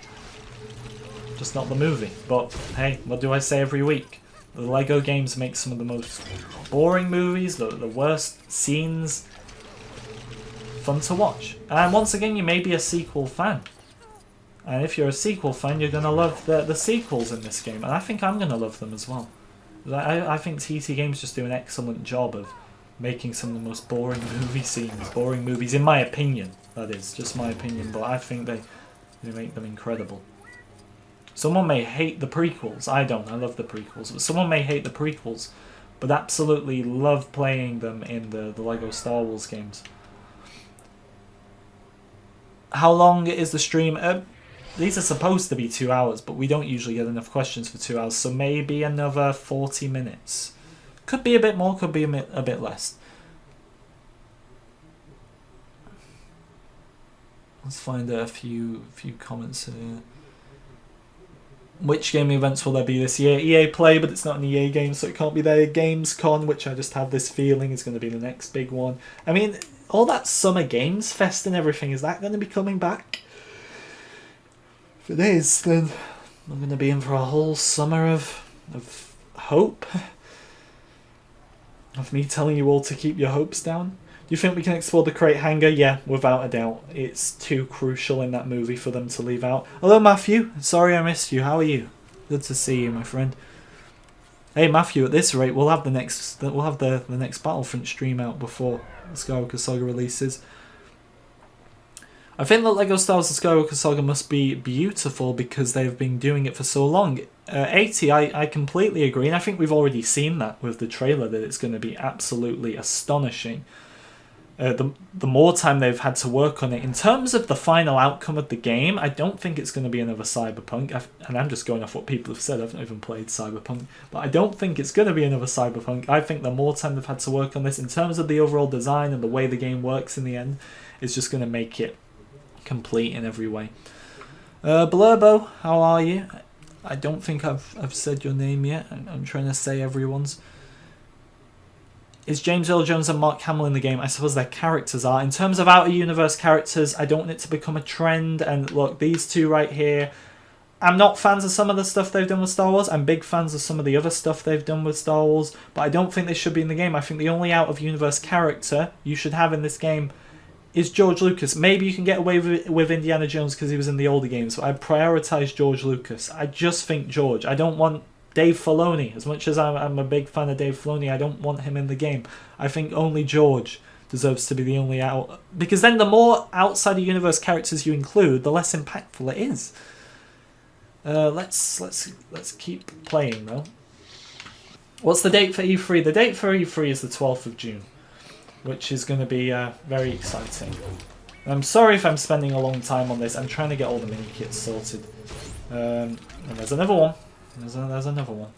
Just not the movie. But hey, what do I say every week? The LEGO games make some of the most boring movies, the worst scenes, fun to watch. And once again, you may be a sequel fan. And if you're a sequel fan, you're going to love the sequels in this game. And I think I'm going to love them as well. I think TT Games just do an excellent job of making some of the most boring movie scenes, boring movies, in my opinion. That is, just my opinion, but I think they make them incredible. Someone may hate the prequels. I don't. I love the prequels. But someone may hate the prequels, but absolutely love playing them in the LEGO Star Wars games. How long is the stream? These are supposed to be 2 hours, but we don't usually get enough questions for 2 hours, so maybe another 40 minutes. Could be a bit more, could be a bit less. Let's find a few comments here. Which gaming events will there be this year? EA Play, but it's not an EA game, so it can't be there. Gamescom, which I just have this feeling is going to be the next big one. I mean, all that Summer Games Fest and everything, is that going to be coming back? If it is, then I'm going to be in for a whole summer of hope. Of me telling you all to keep your hopes down. Do you think we can explore the crate hangar? Yeah, without a doubt. It's too crucial in that movie for them to leave out. Hello, Matthew. Sorry I missed you. How are you? Good to see you, my friend. Hey, Matthew. At this rate, we'll have the next Battlefront stream out before the Skywalker Saga releases. I think that LEGO Star Wars: The Skywalker Saga must be beautiful because they've been doing it for so long. 80, I completely agree, and I think we've already seen that with the trailer, that it's going to be absolutely astonishing. The more time they've had to work on it. In terms of the final outcome of the game, I don't think it's going to be another Cyberpunk, and I'm just going off what people have said. I've not even played Cyberpunk, but I don't think it's going to be another Cyberpunk. I think the more time they've had to work on this, in terms of the overall design and the way the game works in the end, it's just going to make it complete in every way. Blurbo, how are you? I don't think I've said your name yet. I'm trying to say everyone's. Is James Earl Jones and Mark Hamill in the game? I suppose their characters are. In terms of Outer Universe characters, I don't want it to become a trend. And look, these two right here, I'm not fans of some of the stuff they've done with Star Wars. I'm big fans of some of the other stuff they've done with Star Wars. But I don't think they should be in the game. I think the only out-of-universe character you should have in this game is George Lucas. Maybe you can get away with Indiana Jones because he was in the older games, but I'd prioritise George Lucas. I just think George. I don't want Dave Filoni. As much as I'm a big fan of Dave Filoni, I don't want him in the game. I think only George deserves to be the only out... Because then the more outside-of-universe characters you include, the less impactful it is. Let's keep playing, though. What's the date for E3? The date for E3 is the 12th of June. Which is going to be very exciting. I'm sorry if I'm spending a long time on this. I'm trying to get all the mini kits sorted. And there's another one. There's another one.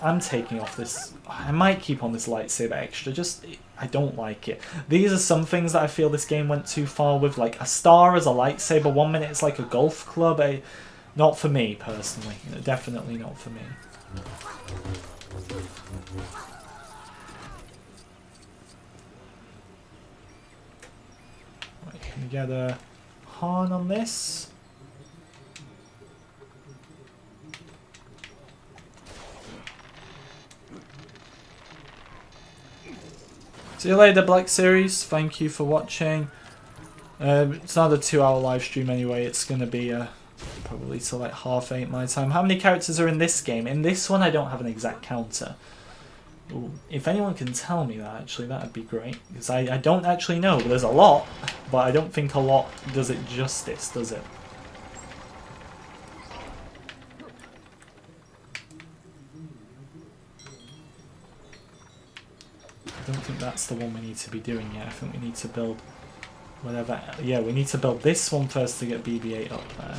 I'm taking off this. I might keep on this lightsaber extra. I don't like it. These are some things that I feel this game went too far with. Like a star as a lightsaber. 1 minute it's like a golf club. Not for me personally. Definitely not for me. Can we get a Han on this? See you later, Black Series. Thank you for watching. It's not a 2-hour live stream anyway. It's going to be probably till like 8:30 my time. How many characters are in this game? In this one, I don't have an exact counter. Ooh, if anyone can tell me that, actually, that would be great. Because I don't actually know. There's a lot, but I don't think a lot does it justice, does it? don't think that's the one we need to be doing yet. I think we need to build whatever. Yeah, we need to build this one first to get BB-8 up there.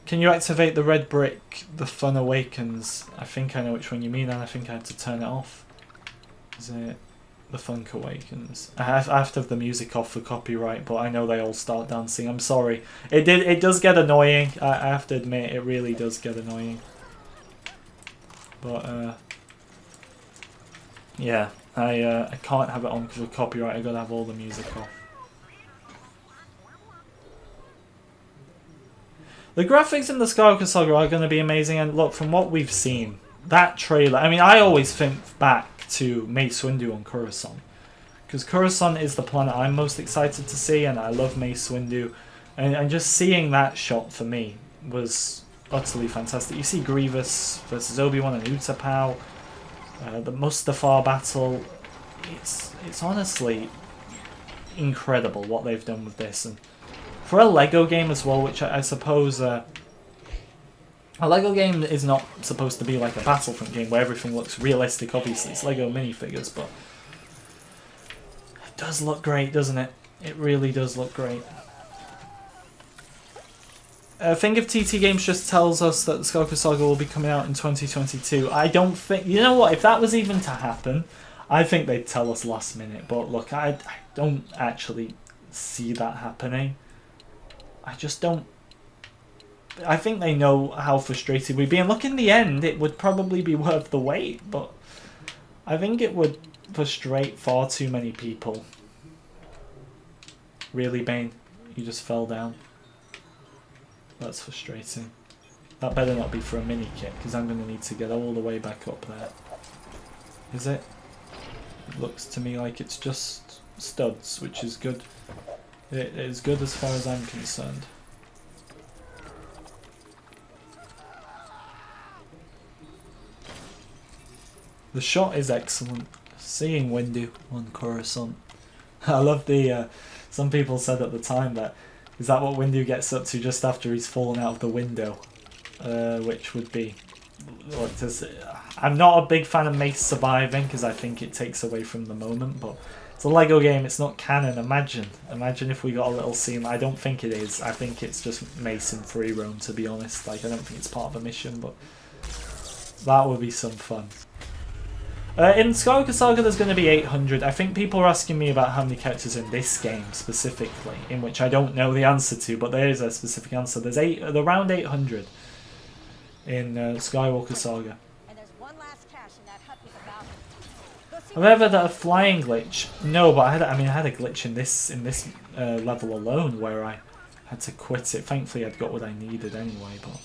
Can you activate the red brick? The fun awakens. I think I know which one you mean, and I think I had to turn it off. Is it the funk awakens? I have to have the music off for copyright, but I know they all start dancing. I'm sorry. It does get annoying. I have to admit, it really does get annoying. But yeah, I can't have it on because of copyright. I gotta have all the music off. The graphics in the Skywalker Saga are going to be amazing, and look, from what we've seen, that trailer, I mean, I always think back to Mace Windu on Coruscant, because Coruscant is the planet I'm most excited to see, and I love Mace Windu, and just seeing that shot for me was utterly fantastic. You see Grievous versus Obi-Wan and Utapau, the Mustafar battle, it's honestly incredible what they've done with this, and for a Lego game as well, which I suppose a Lego game is not supposed to be like a Battlefront game where everything looks realistic. Obviously, it's Lego minifigures, but it does look great, doesn't it? It really does look great. Think of TT Games just tells us that the Skywalker Saga will be coming out in 2022. I don't think... You know what? If that was even to happen, I think they'd tell us last minute. But look, I don't actually see that happening. I just don't... I think they know how frustrated we'd be. And look, in the end, it would probably be worth the wait. But I think it would frustrate far too many people. Really, Bane? You just fell down. That's frustrating. That better not be for a mini kit, because I'm going to need to get all the way back up there. Is it? It looks to me like it's just studs, which is good. It is good as far as I'm concerned. The shot is excellent. Seeing Windu on Coruscant. I love the... some people said at the time that... Is that what Windu gets up to just after he's fallen out of the window? Which would be... I'm not a big fan of Mace surviving because I think it takes away from the moment, but it's a Lego game, it's not canon. Imagine if we got a little scene. I don't think it is. I think it's just Mace in free roam, to be honest. Like, I don't think it's part of a mission, but that would be some fun. In Skywalker Saga there's going to be 800. I think people are asking me about how many characters in this game specifically, in which I don't know the answer to, but there is a specific answer. There's around 800 in Skywalker Saga. And there's one last cache in that hut with the balcony. Have I ever had a flying glitch? No, but I had a glitch in this level alone where I had to quit it. Thankfully I'd got what I needed anyway, but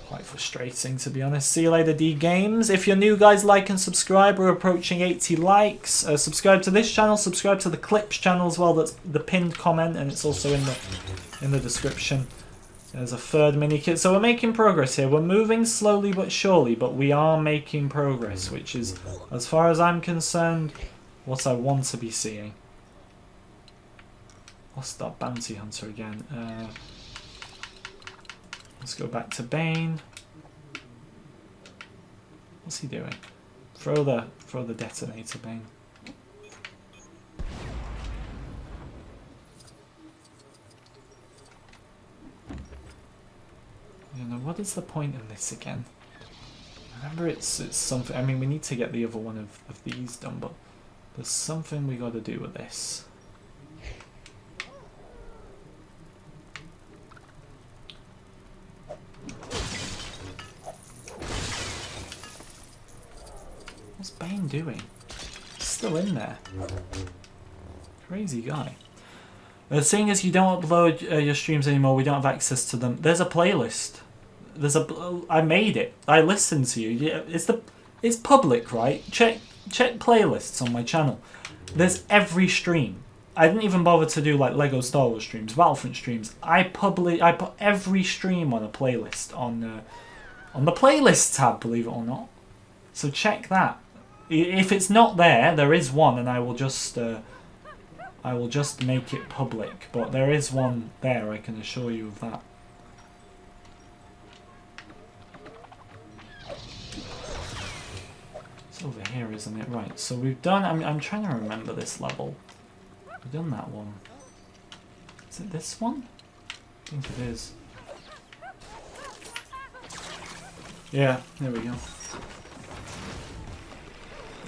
quite frustrating, to be honest. See you later, D Games. If you're new, guys, like and subscribe. We're approaching 80 likes. Subscribe to this channel. Subscribe to the Clips channel as well. That's the pinned comment, and it's also in the description. There's a third mini kit. So we're making progress here. We're moving slowly but surely, but we are making progress, which is, as far as I'm concerned, what I want to be seeing. Lost our bounty hunter again. Let's go back to Bane. What's he doing? Throw the detonator, Bane. You know, what is the point in this again? Remember, it's something. I mean, we need to get the other one of these done, but there's something we got to do with this. What's Bane doing? He's still in there. Crazy guy. Seeing as you don't upload your streams anymore, we don't have access to them. There's a playlist. I made it. I listened to you. Yeah, it's public, right? Check playlists on my channel. There's every stream. I didn't even bother to do like Lego Star Wars streams, Battlefront streams. I put every stream on a playlist on the playlist tab, believe it or not. So check that. If it's not there, there is one, and I will just make it public. But there is one there, I can assure you of that. isn't it? Right, so we've done... I'm trying to remember this level. We've done that one. Is it this one? I think it is. Yeah, there we go.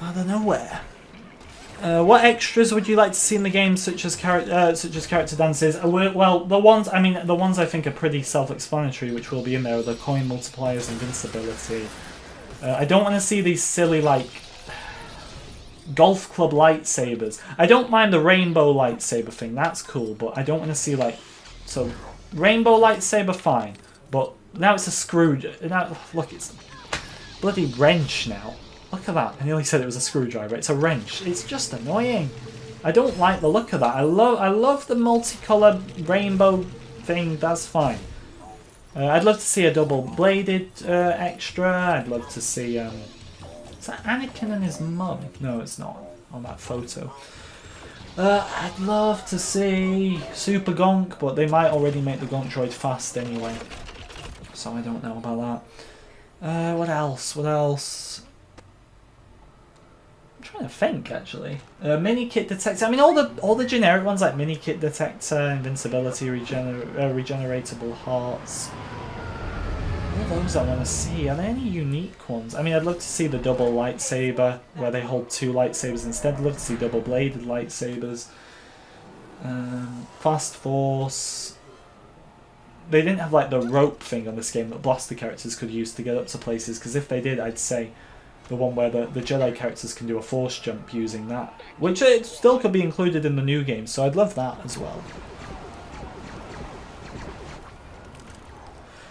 Out of nowhere. What extras would you like to see in the game, such as character dances? Well, the ones I think are pretty self-explanatory, which will be in there, are the coin multipliers, invincibility. I don't want to see these silly, like, golf club lightsabers. I don't mind the rainbow lightsaber thing, that's cool, but I don't want to see, like... So, rainbow lightsaber, fine. But now it's a screwdriver. Now, look, it's a bloody wrench now. Look at that. I nearly said it was a screwdriver. It's a wrench. It's just annoying. I don't like the look of that. I love the multicolored rainbow thing. That's fine. I'd love to see a double-bladed extra. I'd love to see... is that Anakin and his mum? No, it's not on that photo. I'd love to see Super Gonk, but they might already make the Gonk droid fast anyway. So I don't know about that. What else? What else? I'm trying to think, actually. Mini kit detector. I mean, all the generic ones like mini kit detector, invincibility, regeneratable hearts. All those I want to see. Are there any unique ones? I mean, I'd love to see the double lightsaber where they hold two lightsabers instead. I'd love to see double bladed lightsabers. Fast force. They didn't have like the rope thing on this game that blaster characters could use to get up to places, because if they did, I'd say the one where the Jedi characters can do a force jump using that, which it still could be included in the new game, so I'd love that as well.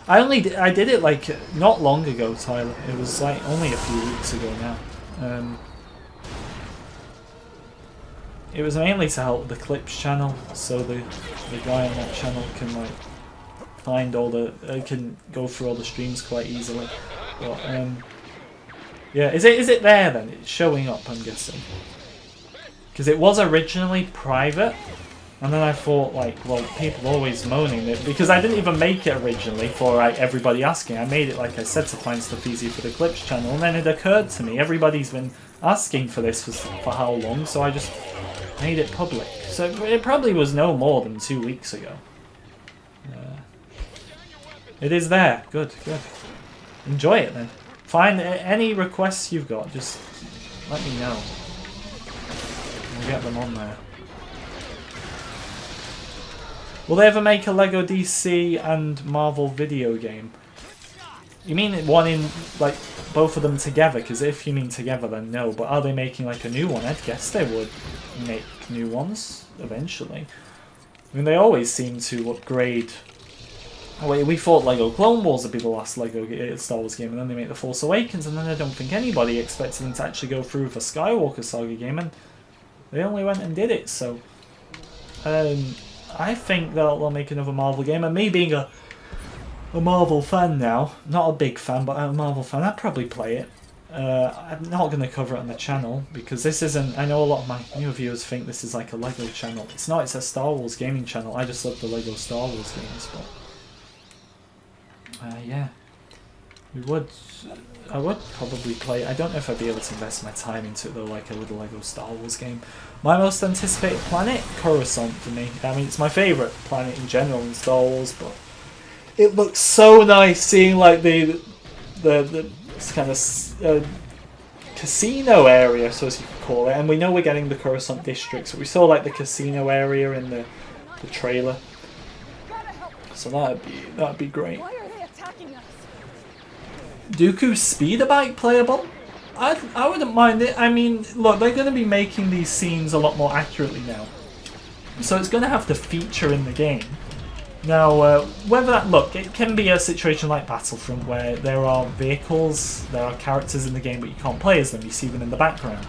I did it like not long ago, Tyler. It was like only a few weeks ago now. It was mainly to help the Clips channel, so the guy on that channel can like find all the can go through all the streams quite easily. But yeah, is it there then? It's showing up, I'm guessing, because it was originally private. And then I thought, like, well, people always moaning that, because I didn't even make it originally for like, everybody asking. I made it, like I said, to find stuff easy for the Clips channel. And then it occurred to me, everybody's been asking for this for how long, so I just made it public. So it probably was no more than 2 weeks ago. It is there. Good, good. Enjoy it then. Find any requests you've got, just let me know. We'll get them on there. Will they ever make a Lego DC and Marvel video game? You mean one in, like, both of them together? Because if you mean together, then no. But are they making, like, a new one? I'd guess they would make new ones eventually. I mean, they always seem to upgrade. Oh, wait, we thought Lego Clone Wars would be the last Lego Star Wars game, and then they make The Force Awakens, and then I don't think anybody expected them to actually go through with a Skywalker Saga game, and they only went and did it, so... I think they'll make another Marvel game, and me being a Marvel fan now, not a big fan, but a Marvel fan, I'd probably play it. I'm not going to cover it on the channel, because this isn't... I know a lot of my new viewers think this is like a Lego channel. It's not, it's a Star Wars gaming channel. I just love the Lego Star Wars games, but... yeah. I would probably play... I don't know if I'd be able to invest my time into it, though, like a little Lego Star Wars game. My most anticipated planet? Coruscant for me. I mean, it's my favourite planet in general in Star Wars, but it looks so nice seeing, like, the kind of casino area, so as you could call it. And we know we're getting the Coruscant district, so we saw, like, the casino area in the trailer. So that'd be great. Why are they attacking us? Dooku's speeder bike playable? I wouldn't mind it. I mean, look, they're going to be making these scenes a lot more accurately now, so it's going to have to feature in the game. Now, whether that... Look, it can be a situation like Battlefront where there are vehicles, there are characters in the game, but you can't play as them, you see them in the background.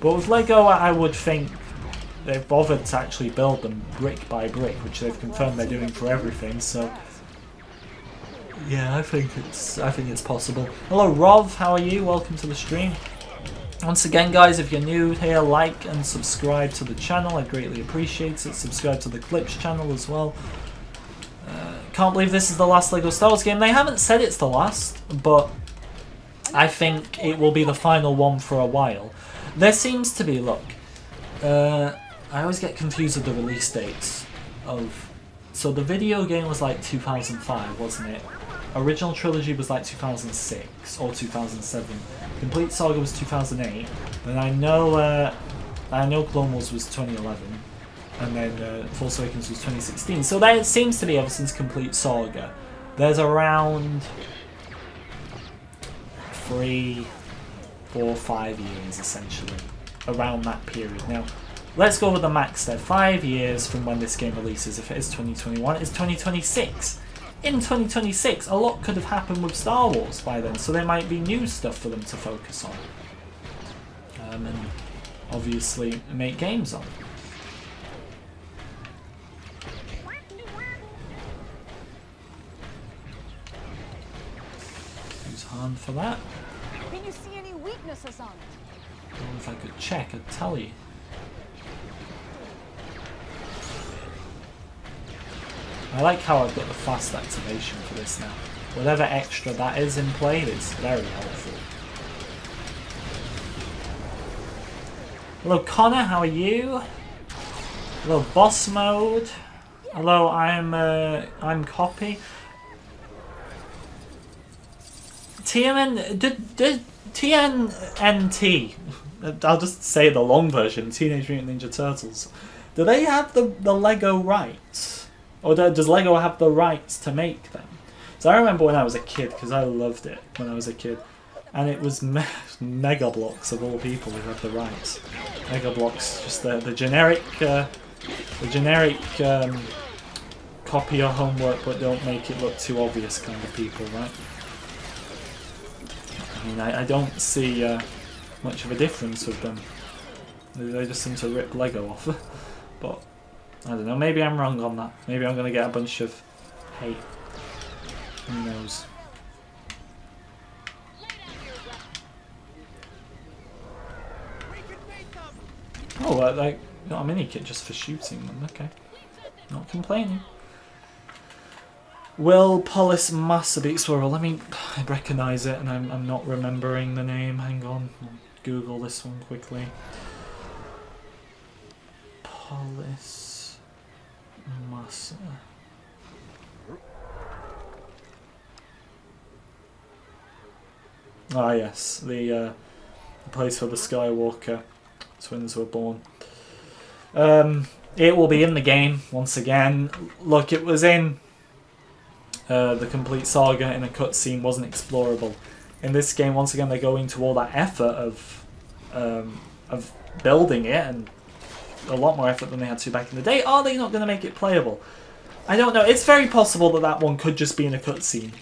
But with Lego, I would think they've bothered to actually build them brick by brick, which they've confirmed they're doing for everything, so... Yeah, I think it's possible. Hello Rov, how are you? Welcome to the stream. Once again guys, if you're new here, like and subscribe to the channel, I'd greatly appreciate it. Subscribe to the Clips channel as well. Can't believe this is the last Lego Star Wars game. They haven't said it's the last, but I think it will be the final one for a while. There seems to be, look, I always get confused with the release dates of... So the video game was like 2005, wasn't it? Original Trilogy was like 2006 or 2007. Complete Saga was 2008. Then I know Clone Wars was 2011. And then Force Awakens was 2016. So there it seems to be ever since Complete Saga. There's around 3, 4, 5 years essentially. Around that period. Now, let's go with the max there. 5 years from when this game releases. If it is 2021, it's 2026. In 2026, a lot could have happened with Star Wars by then. So there might be new stuff for them to focus on. And obviously make games on. On for that. Can you see any weaknesses on it? I don't know if I could check, I'd tell you. I like how I've got the fast activation for this now. Whatever extra that is in play is very helpful. Hello Connor, how are you? Hello Boss Mode. Hello, I'm Copy. TNT, I'll just say the long version, Teenage Mutant Ninja Turtles. Do they have the Lego rights? Or does Lego have the rights to make them? So I remember when I was a kid, because I loved it when I was a kid, and it was Mega Bloks of all people who had the rights. Mega Bloks, just the generic copy your homework but don't make it look too obvious kind of people, right? I mean, I don't see much of a difference with them. They just seem to rip Lego off. But, I don't know, maybe I'm wrong on that. Maybe I'm going to get a bunch of hate. Who knows? Oh, like, got a mini kit just for shooting them, okay. Not complaining. Will Polis Massive Explorer. Let me recognise it, and I'm not remembering the name. Hang on, I'll Google this one quickly. Polis Massa. Ah yes, the place where the Skywalker twins were born. It will be in the game once again. Look, it was in the Complete Saga in a cutscene, wasn't explorable. In this game, once again, they're going to all that effort of building it, and a lot more effort than they had to back in the day. Are they not going to make it playable? I don't know. It's very possible that that one could just be in a cutscene.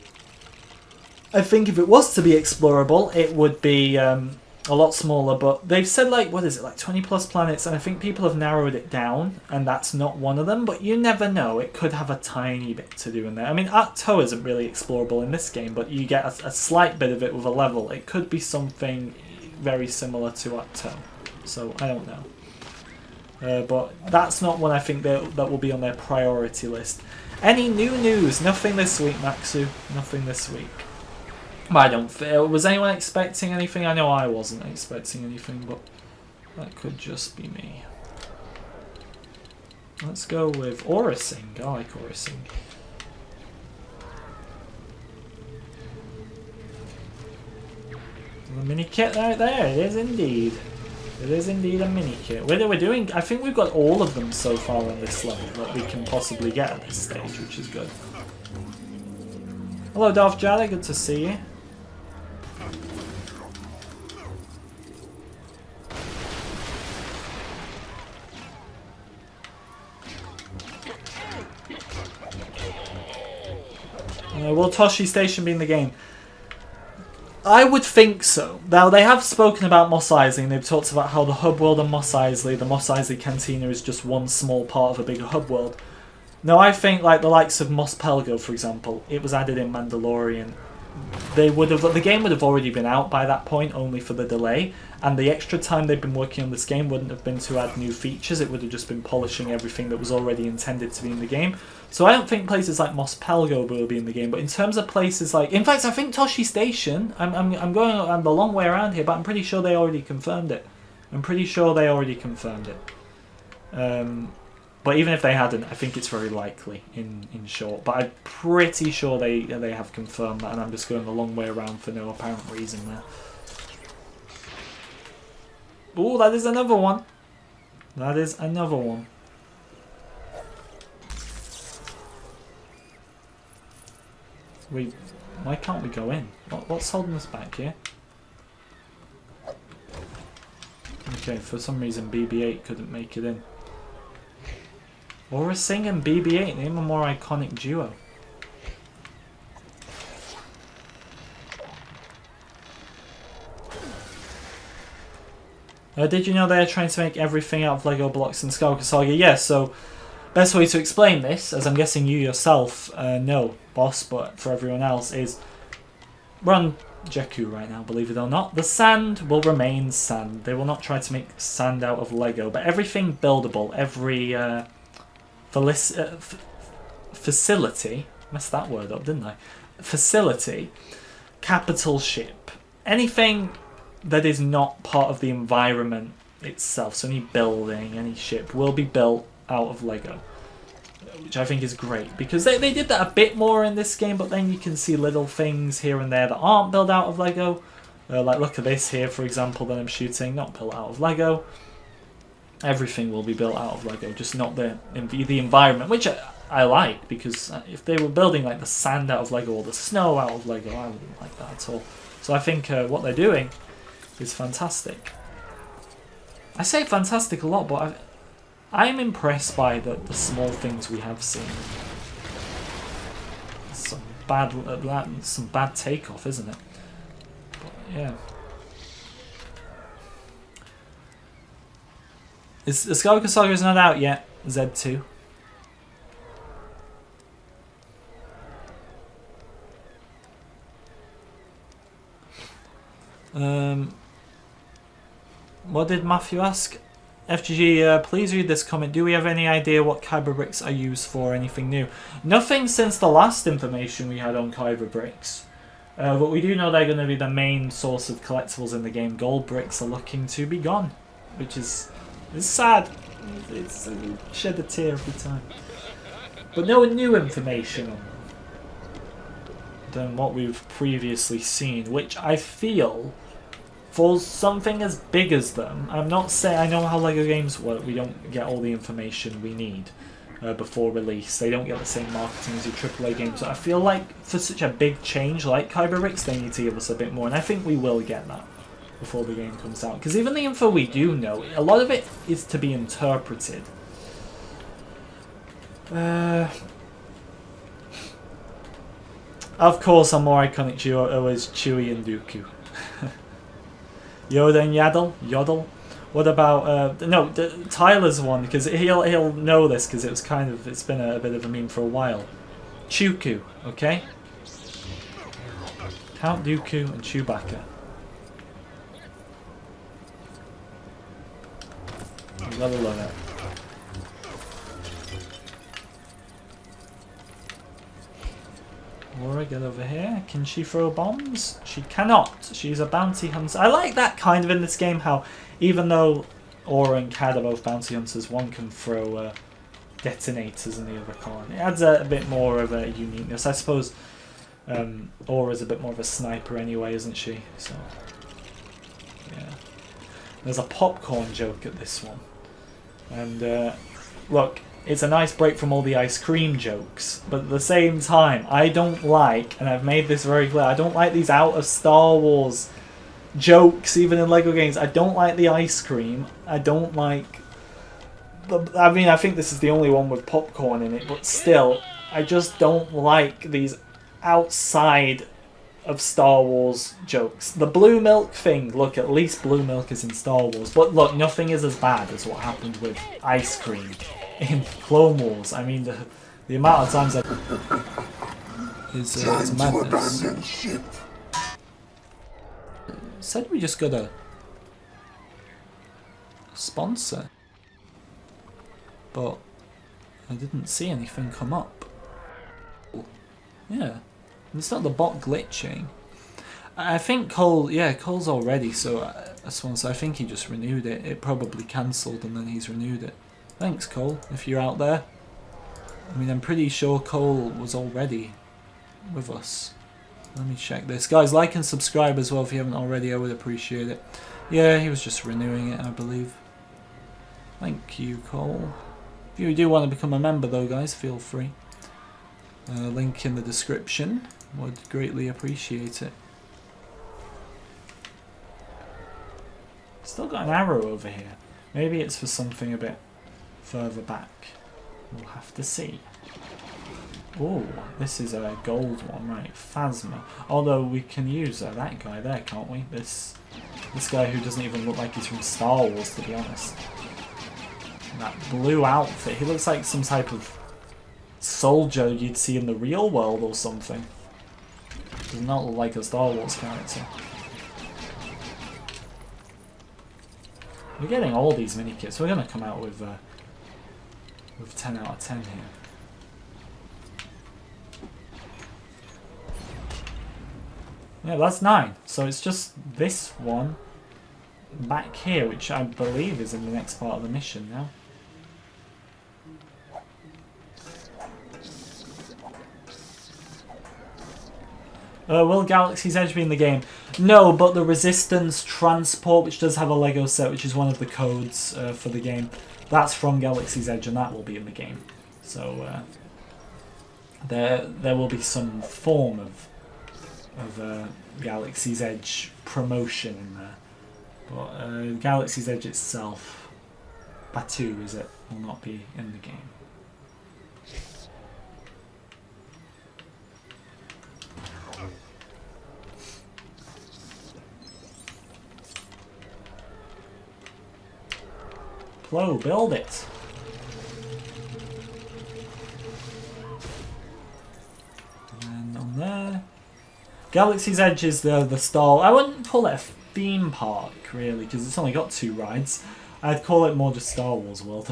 I think if it was to be explorable, it would be a lot smaller, but they've said, like, what is it, like 20 plus planets, and I think people have narrowed it down, and that's not one of them, but you never know. It could have a tiny bit to do in there. I mean, Ahch-To isn't really explorable in this game, but you get a slight bit of it with a level. It could be something very similar to Ahch-To, so I don't know. But that's not one I think that will be on their priority list. Any new news? Nothing this week, Maxu. Nothing this week. I don't feel. Was anyone expecting anything? I know I wasn't expecting anything, but that could just be me. Let's go with Aura Sing. I like Aura Sing. The mini kit right there. It is indeed. It is indeed a mini kit. We're doing. I think we've got all of them so far on this level that we can possibly get at this stage, which is good. Hello, Darth Jada. Good to see you. Will Toshi Station be in the game? I would think so. Now, they have spoken about Mos Eisley, and they've talked about how the hub world and Mos Eisley, the Mos Eisley Cantina, is just one small part of a bigger hub world. Now, I think, like, the likes of Mos Pelgo, for example, it was added in Mandalorian. the game would have already been out by that point, only for the delay, and the extra time they've been working on this game wouldn't have been to add new features. It would have just been polishing everything that was already intended to be in the game. So I don't think places like Mos Pelgo will be in the game, but in terms of places like, in fact, I think Toshi Station. I'm going the long way around here, but I'm pretty sure they already confirmed it. But even if they hadn't, I think it's very likely in short. But I'm pretty sure they have confirmed that, and I'm just going the long way around for no apparent reason there. Oh, that is another one. That is another one. Why can't we go in? What's holding us back here? Okay, for some reason BB-8 couldn't make it in. Aura Singh and BB-8, name a more iconic duo. Did you know they're trying to make everything out of Lego blocks in Skywalker Saga? Yes, so best way to explain this, as I'm guessing you yourself know, boss, but for everyone else, is we're on Jakku right now, believe it or not. The sand will remain sand. They will not try to make sand out of Lego, but everything buildable, every facility, messed that word up, didn't I? Facility, capital ship, anything that is not part of the environment itself, so any building, any ship, will be built out of Lego, which I think is great, because they did that a bit more in this game, but then you can see little things here and there that aren't built out of Lego. Like look at this here, for example, that I'm shooting, not built out of Lego. Everything will be built out of Lego, just not the environment, which I like, because if they were building like the sand out of Lego or the snow out of Lego, I wouldn't like that at all. So I think what they're doing is fantastic. I say fantastic a lot, but I'm impressed by the small things we have seen. Some bad takeoff, isn't it? But, yeah. The Skywalker Saga is not out yet. Z2. What did Matthew ask? FGG, please read this comment. Do we have any idea what Kyber bricks are used for? Anything new? Nothing since the last information we had on Kyber bricks. But we do know they're going to be the main source of collectibles in the game. Gold bricks are looking to be gone, which is sad. It's shed a tear every time. But no new information than what we've previously seen, which I feel, for something as big as them, I'm not saying, I know how LEGO games work, we don't get all the information we need before release. They don't get the same marketing as your AAA games. So I feel like for such a big change like Kyber bricks, they need to give us a bit more, and I think we will get that before the game comes out. Because even the info we do know, a lot of it is to be interpreted. Of course, a more iconic duo is Chewie and Dooku. Yoda and Yodel. What about no, Tyler's one, because he'll know this, because it's been a bit of a meme for a while. Chewku, okay? Count Dooku and Chewbacca. You gotta love it. Laura, get over here. Can she throw bombs? She cannot. She's a bounty hunter. I like that kind of in this game, how even though Aura and Cad are both bounty hunters, one can throw detonators and the other can't. It adds a bit more of a uniqueness. I suppose Aura's a bit more of a sniper anyway, isn't she? So, yeah. There's a popcorn joke at this one. And, look, it's a nice break from all the ice cream jokes, but at the same time, I don't like, and I've made this very clear, I don't like these out of Star Wars jokes, even in LEGO games. I don't like the ice cream. I don't like... I mean, I think this is the only one with popcorn in it, but still, I just don't like these outside of Star Wars jokes. The blue milk thing, look, at least blue milk is in Star Wars, but look, nothing is as bad as what happened with ice cream in Clone Wars. I mean, the amount of times is madness. Said we just got a sponsor, but I didn't see anything come up. Yeah, it's not the bot glitching. I think Cole, yeah, Cole's already, so I think he just renewed it. It probably cancelled and then he's renewed it. Thanks, Cole, if you're out there. I mean, I'm pretty sure Cole was already with us. Let me check this. Guys, like and subscribe as well if you haven't already. I would appreciate it. Yeah, he was just renewing it, I believe. Thank you, Cole. If you do want to become a member, though, guys, feel free. Link in the description. Would greatly appreciate it. Still got an arrow over here. Maybe it's for something a bit further back. We'll have to see. Oh, this is a gold one, right? Phasma. Although we can use that guy there, can't we? This guy who doesn't even look like he's from Star Wars, to be honest. That blue outfit. He looks like some type of soldier you'd see in the real world or something. Does not look like a Star Wars character. We're getting all these mini kits. We're gonna come out with 10 out of 10 here. Yeah, that's 9. So it's just this one back here, which I believe is in the next part of the mission now. Will Galaxy's Edge be in the game? No, but the Resistance Transport, which does have a Lego set, which is one of the codes for the game, that's from Galaxy's Edge, and that will be in the game. So there will be some form of Galaxy's Edge promotion in there. But Galaxy's Edge itself, Batu is it, will not be in the game. Plo, build it. And on there. Galaxy's Edge is the stall. I wouldn't call it a theme park, really, because it's only got 2 rides. I'd call it more just Star Wars World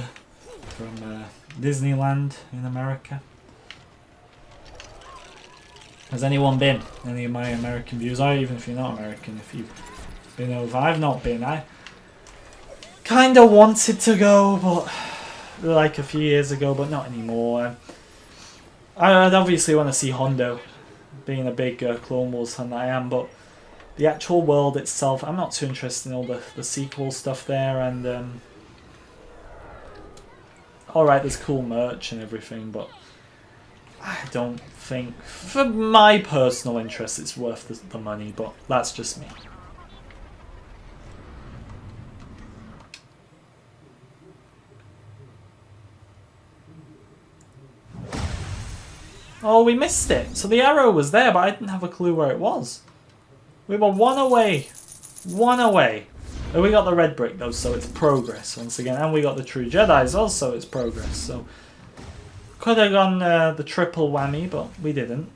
from Disneyland in America. Has anyone been? Any of my American viewers? Or even if you're not American, if you've been over. I've not been. I kind of wanted to go, but like a few years ago, but not anymore. I'd obviously want to see Hondo, being a big Clone Wars fan that I am, but the actual world itself, I'm not too interested in all the sequel stuff there, and alright, there's cool merch and everything, but I don't think, for my personal interest, it's worth the money, but that's just me. Oh, we missed it. So the arrow was there, but I didn't have a clue where it was. We were 1 away. 1 away. And we got the red brick, though, so it's progress once again. And we got the true Jedi as well, so it's progress. So could have gone the triple whammy, but we didn't.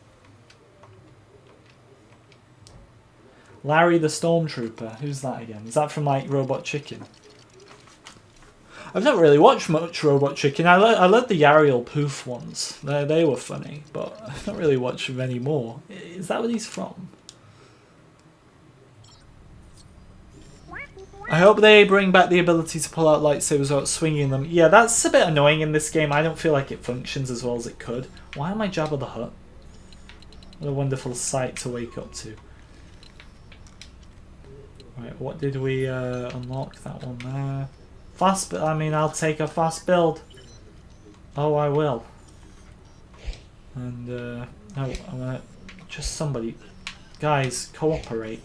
Larry the Stormtrooper. Who's that again? Is that from, like, Robot Chicken? I've not really watched much Robot Chicken. I loved the Yariel Poof ones. They were funny, but I've not really watched many more. Is that what he's from? I hope they bring back the ability to pull out lightsabers without swinging them. Yeah, that's a bit annoying in this game. I don't feel like it functions as well as it could. Why am I Jabba the Hutt? What a wonderful sight to wake up to. Right, what did we unlock? That one there. Fast, I mean, I'll take a fast build. Oh, I will. And, no, I'm gonna, just somebody, guys, cooperate.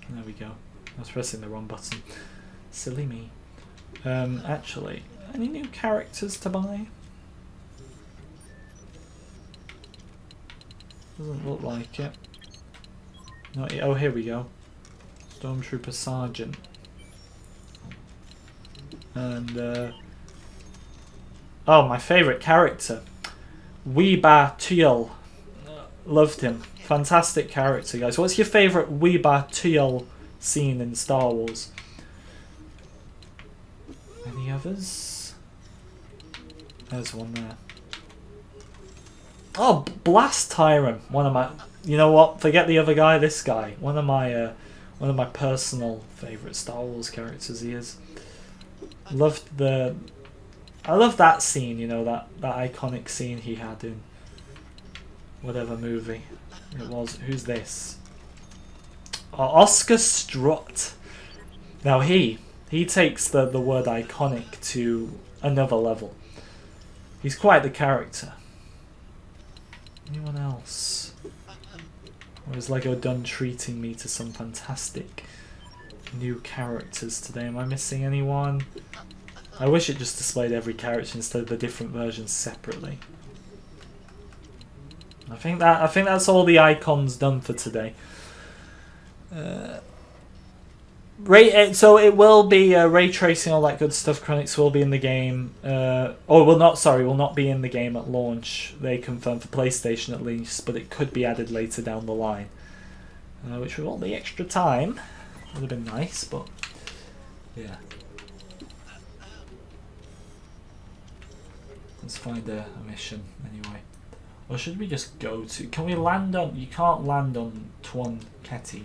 There we go. I was pressing the wrong button. Silly me. Actually, any new characters to buy? Doesn't look like it. Not yet. Oh, here we go. Stormtrooper Sergeant. And, oh, my favourite character. Weeba Tuel. Loved him. Fantastic character, guys. What's your favourite Weeba Tuyol scene in Star Wars? Any others? There's one there. Oh, Blast Tyrant. One of my... You know what? Forget the other guy. This guy. One of my personal favourite Star Wars characters. He is. Loved the... I love that scene. You know, that iconic scene he had in whatever movie it was. Who's this? Oh, Oscar Strutt. Now he takes the word iconic to another level. He's quite the character. Anyone else? Or is Lego done treating me to some fantastic new characters today? Am I missing anyone? I wish it just displayed every character instead of the different versions separately. I think that's all the icons done for today. So it will be ray tracing, all that good stuff. Chronics will be in the game. Will not be in the game at launch. They confirmed for PlayStation at least, but it could be added later down the line. Which with all the extra time would have been nice, but yeah. Let's find a mission anyway. Or should we just go to... Can we land on... You can't land on Tuan Keti.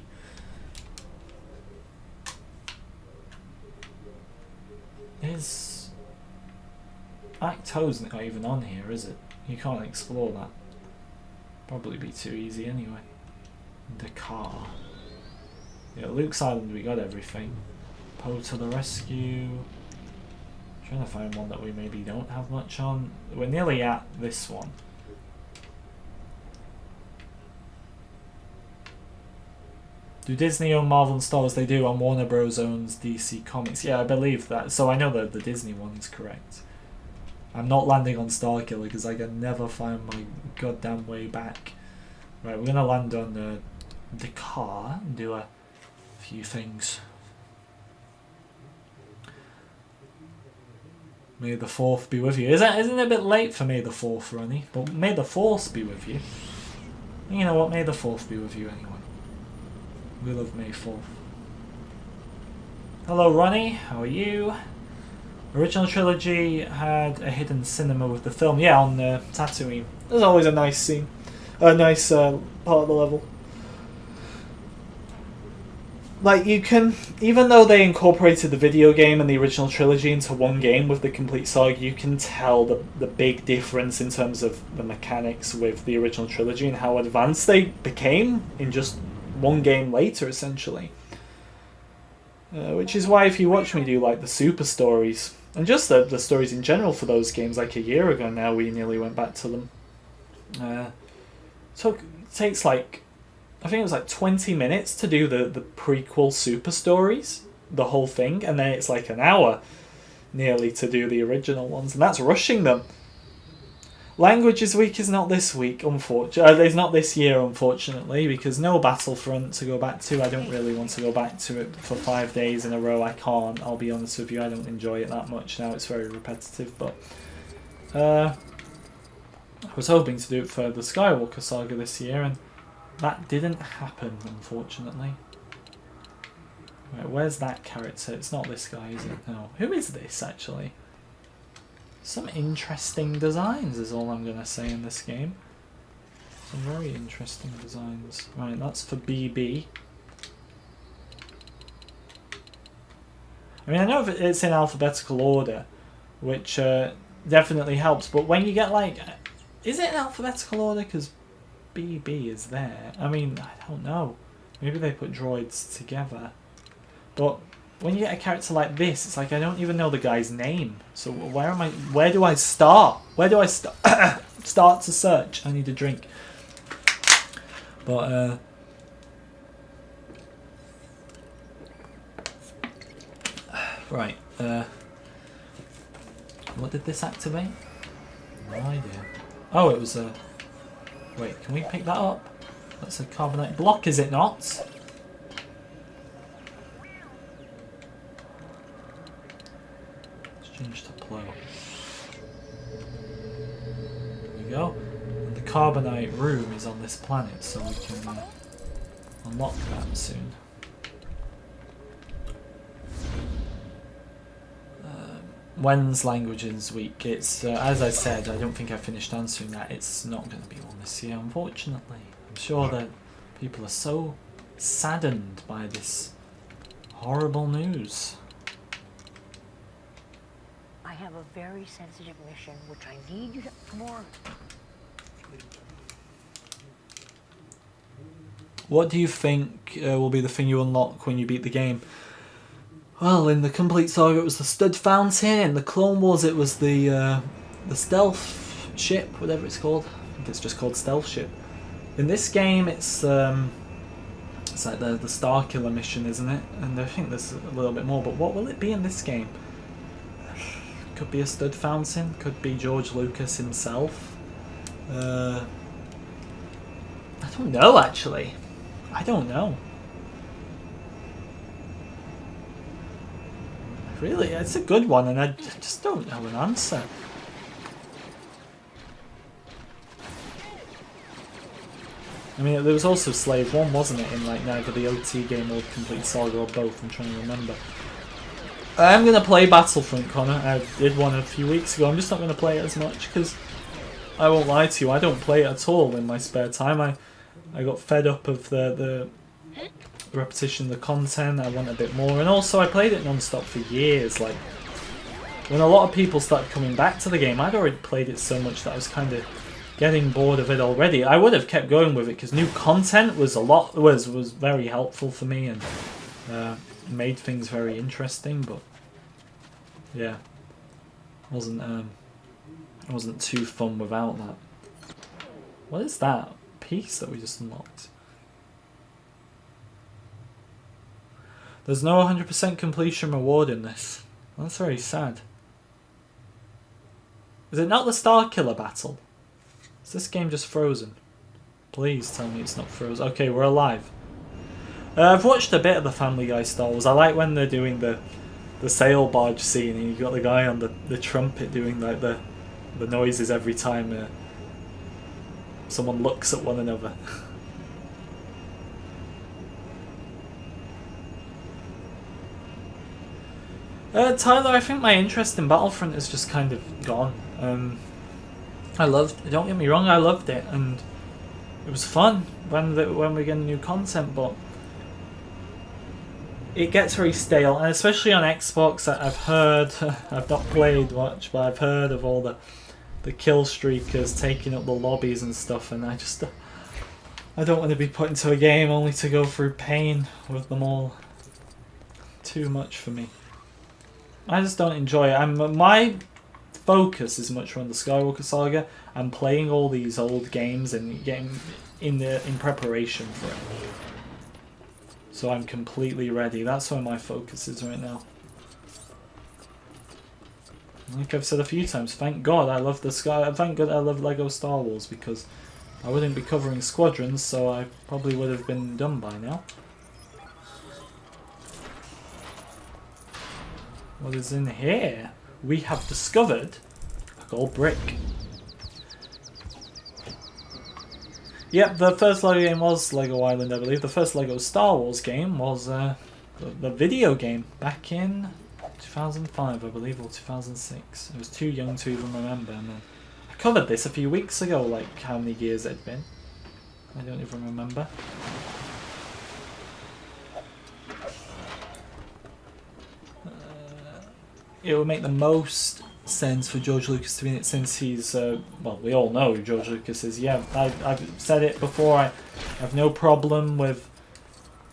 Is... Acto's not even on here, is it? You can't explore that. Probably be too easy anyway. Dakar. Yeah, Luke's Island, we got everything. Poe to the rescue. Trying to find one that we maybe don't have much on. We're nearly at this one. Do Disney own Marvel and Star Wars? They do, and Warner Bros. Owns DC Comics. Yeah, I believe that. So I know that the Disney one is correct. I'm not landing on Starkiller because I can never find my goddamn way back. Right, we're going to land on the car and do a few things. May the 4th be with you. Isn't it a bit late for May the 4th, Ronnie? But may the 4th be with you. You know what? May the 4th be with you anyway. We love May 4th. Hello, Ronnie. How are you? Original trilogy had a hidden cinema with the film. Yeah, on Tatooine. There's always a nice scene. A nice part of the level. Like, you can... Even though they incorporated the video game and the original trilogy into one game with the complete saga, you can tell the big difference in terms of the mechanics with the original trilogy and how advanced they became in just one game later, essentially. Which is why if you watch me do like the super stories, and just the stories in general for those games, like a year ago now we nearly went back to them. Takes like, I think it was like 20 minutes to do the prequel super stories, the whole thing, and then it's like an hour nearly to do the original ones, and that's rushing them. Languages Week is not this week, unfortunately. It's not this year, unfortunately, because no Battlefront to go back to. I don't really want to go back to it for 5 days in a row. I can't, I'll be honest with you. I don't enjoy it that much now. It's very repetitive, but I was hoping to do it for the Skywalker Saga this year, and that didn't happen, unfortunately. Right, where's that character? It's not this guy, is it? No. Who is this, actually? Some interesting designs is all I'm going to say in this game. Some very interesting designs. Right, that's for BB. I mean, I know it's in alphabetical order, which definitely helps, but when you get like... Is it in alphabetical order? Because BB is there. I mean, I don't know. Maybe they put droids together. But when you get a character like this, it's like I don't even know the guy's name. So where do I start? Where do I start to search? I need a drink. But right. What did this activate? No idea. Oh, it was a... Wait, can we pick that up? That's a carbonite block, is it not? Let's change to plow. There we go. And the carbonite room is on this planet, so we can unlock that soon. When's Languages Week? It's, as I said, I don't think I finished answering that. It's not going to be one this year, unfortunately. I'm sure that people are so saddened by this horrible news. I have a very sensitive mission, which I need you to more. What do you think will be the thing you unlock when you beat the game? Well, in the Complete Saga it was the Stud Fountain, in the Clone Wars it was the stealth ship, whatever it's called. I think it's just called stealth ship. In this game it's like the Star Killer mission, isn't it? And I think there's a little bit more, but what will it be in this game? Could be a Stud Fountain, could be George Lucas himself. I don't know, actually. I don't know. Really, it's a good one, and I just don't know an answer. I mean, there was also Slave 1, wasn't it, in like neither the OT game or Complete Saga or both, I'm trying to remember. I am going to play Battlefront, Connor. I did one a few weeks ago. I'm just not going to play it as much, because I won't lie to you, I don't play it at all in my spare time. I got fed up of the repetition of the content. I want a bit more, and also I played it non-stop for years. Like when a lot of people started coming back to the game, I'd already played it so much that I was kind of getting bored of it already. I would have kept going with it because new content was was very helpful for me and made things very interesting. But yeah, it wasn't too fun without that. What is that piece that we just unlocked? There's no 100% completion reward in this. That's very sad. Is it not the Star Killer battle? Is this game just frozen? Please tell me it's not frozen. Okay, we're alive. I've watched a bit of the Family Guy Star Wars. I like when they're doing the sail barge scene and you've got the guy on the trumpet doing like the noises every time someone looks at one another. Tyler, I think my interest in Battlefront is just kind of gone. Don't get me wrong, I loved it, and it was fun when we get new content, but it gets very stale, and especially on Xbox. I've heard, I've not played much, but I've heard of all the kill streakers taking up the lobbies and stuff, and I don't want to be put into a game only to go through pain with them all. Too much for me. I just don't enjoy it. My focus is much more on the Skywalker Saga. I'm playing all these old games and getting in preparation for it. So I'm completely ready. That's where my focus is right now. Like I've said a few times, thank God I love thank God I love Lego Star Wars, because I wouldn't be covering Squadrons, so I probably would have been done by now. What is in here? We have discovered a gold brick. Yep, the first Lego game was Lego Island, I believe. The first Lego Star Wars game was the video game back in 2005, I believe, or 2006. I was too young to even remember. And then I covered this a few weeks ago, like how many years it had been. I don't even remember. It would make the most sense for George Lucas to be in it, since he's, well, we all know who George Lucas is. Yeah, I've said it before, I have no problem with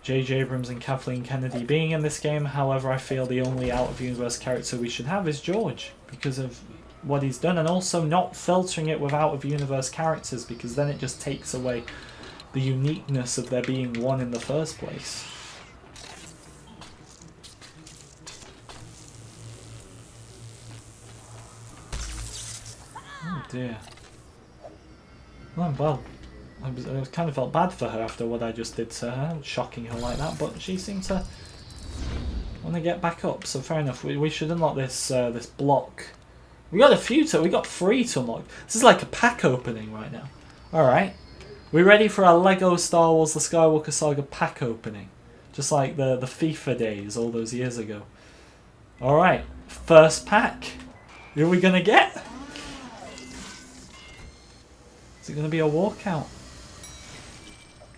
J.J. Abrams and Kathleen Kennedy being in this game. However, I feel the only out-of-universe character we should have is George, because of what he's done, and also not filtering it with out-of-universe characters, because then it just takes away the uniqueness of there being one in the first place. Oh dear. Well, I kind of felt bad for her after what I just did to her, shocking her like that, but she seemed to want to get back up, so fair enough. We should unlock this this block. We got a few we got 3 to unlock. This is like a pack opening right now. Alright. We ready for our Lego Star Wars The Skywalker Saga pack opening? Just like the FIFA days all those years ago. Alright. First pack. Who are we going to get? Is it going to be a walkout?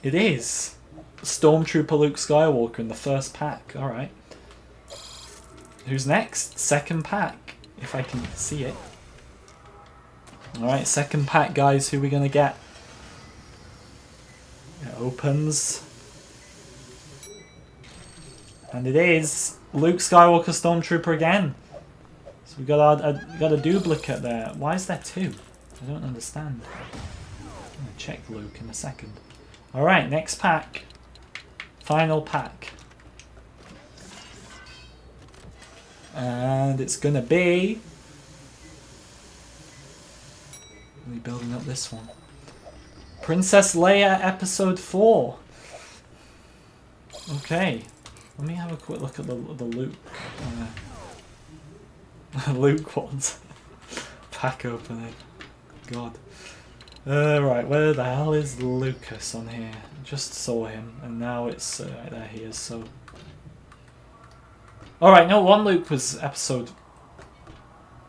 It is. Stormtrooper Luke Skywalker in the first pack. Alright. Who's next? Second pack. If I can see it. Alright, second pack, guys. Who are we going to get? It opens. And it is Luke Skywalker Stormtrooper again. So we got a duplicate there. Why is there two? I don't understand. I'm going to check Luke in a second. Alright, next pack. Final pack. And it's going to be... Really building up this one. Princess Leia Episode 4. Okay. Let me have a quick look at the Luke. Luke ones. Pack opening. God. Right, where the hell is Lucas on here? Just saw him, and now it's there he is. So. All right, no, one Luke was episode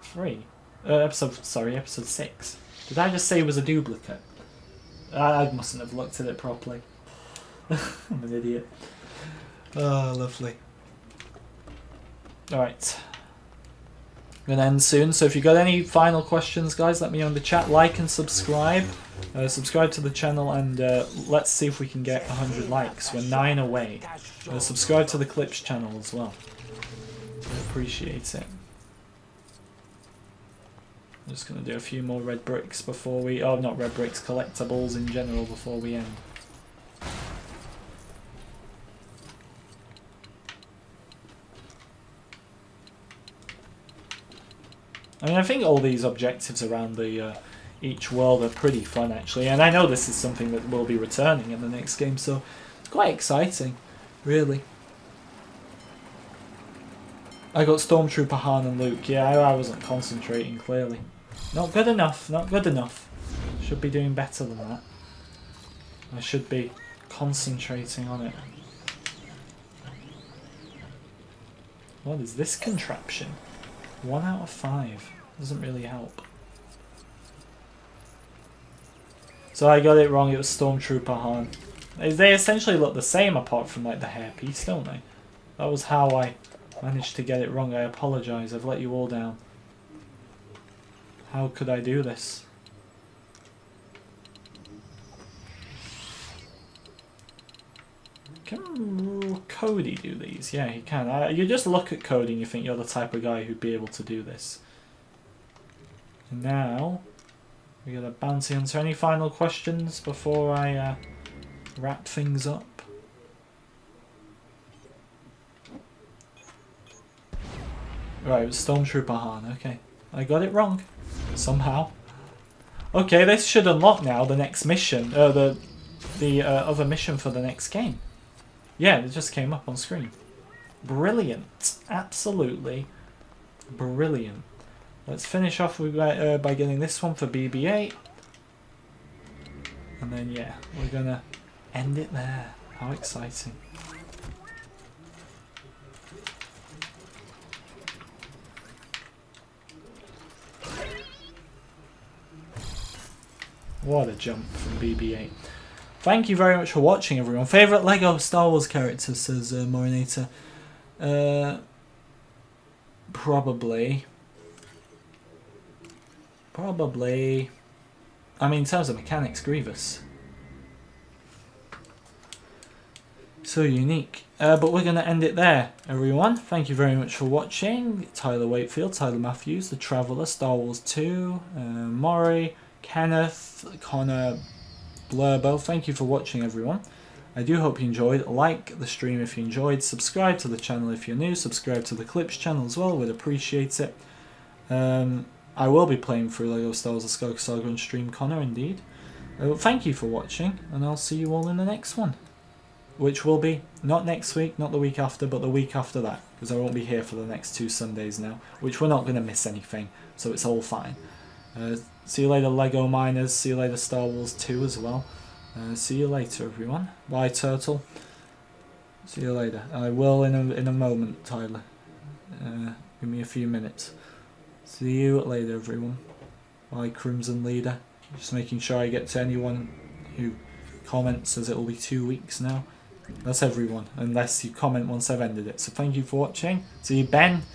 3. Episode 6. Did I just say it was a duplicate? I mustn't have looked at it properly. I'm an idiot. Oh, lovely. Alright. I'm going to end soon, so if you've got any final questions, guys, let me know in the chat. Like and subscribe. Subscribe to the channel, and let's see if we can get 100 likes. We're 9 away. Subscribe to the Clips channel as well. I appreciate it. I'm just going to do a few more red bricks before we... Oh, not red bricks, collectibles in general before we end. I mean, I think all these objectives around the each world are pretty fun, actually. And I know this is something that will be returning in the next game, so it's quite exciting, really. I got Stormtrooper Han and Luke. Yeah, I wasn't concentrating, clearly. Not good enough, not good enough. Should be doing better than that. I should be concentrating on it. What is this contraption? 1 out of 5. Doesn't really help. So I got it wrong, it was Stormtrooper Han. They essentially look the same apart from like the hairpiece, don't they? That was how I managed to get it wrong. I apologise, I've let you all down. How could I do this? Can Cody do these? Yeah, he can. You just look at Cody and you think you're the type of guy who'd be able to do this. And now, we got a bounty hunter. Any final questions before I wrap things up? Right, it was Stormtrooper Han. Okay, I got it wrong somehow. Okay, this should unlock now the next mission. The other mission for the next game. Yeah, it just came up on screen. Brilliant. Absolutely brilliant. Let's finish off with, by getting this one for BB-8. And then, yeah, we're going to end it there. How exciting. What a jump from BB-8. Thank you very much for watching, everyone. Favourite Lego Star Wars character, says Morinator. Probably. I mean, in terms of mechanics, Grievous. So unique. But we're going to end it there, everyone. Thank you very much for watching. Tyler Wakefield, Tyler Matthews, The Traveller, Star Wars 2, Maury, Kenneth, Connor, Blurbo. Thank you for watching, everyone. I do hope you enjoyed. Like the stream if you enjoyed. Subscribe to the channel if you're new. Subscribe to the Clips channel as well. Would appreciate it. I will be playing through LEGO Star Wars: The Skywalker Saga on stream, Connor, indeed. Thank you for watching, and I'll see you all in the next one. Which will be not next week, not the week after, but the week after that. Because I won't be here for the next 2 Sundays now. Which we're not going to miss anything, so it's all fine. See you later, Lego Miners. See you later, Star Wars 2 as well. See you later, everyone. Bye, Turtle. See you later. I will in a moment, Tyler. Give me a few minutes. See you later, everyone. Bye, Crimson Leader. Just making sure I get to anyone who comments, as it will be 2 weeks now. That's everyone, unless you comment once I've ended it. So thank you for watching. See you, Ben.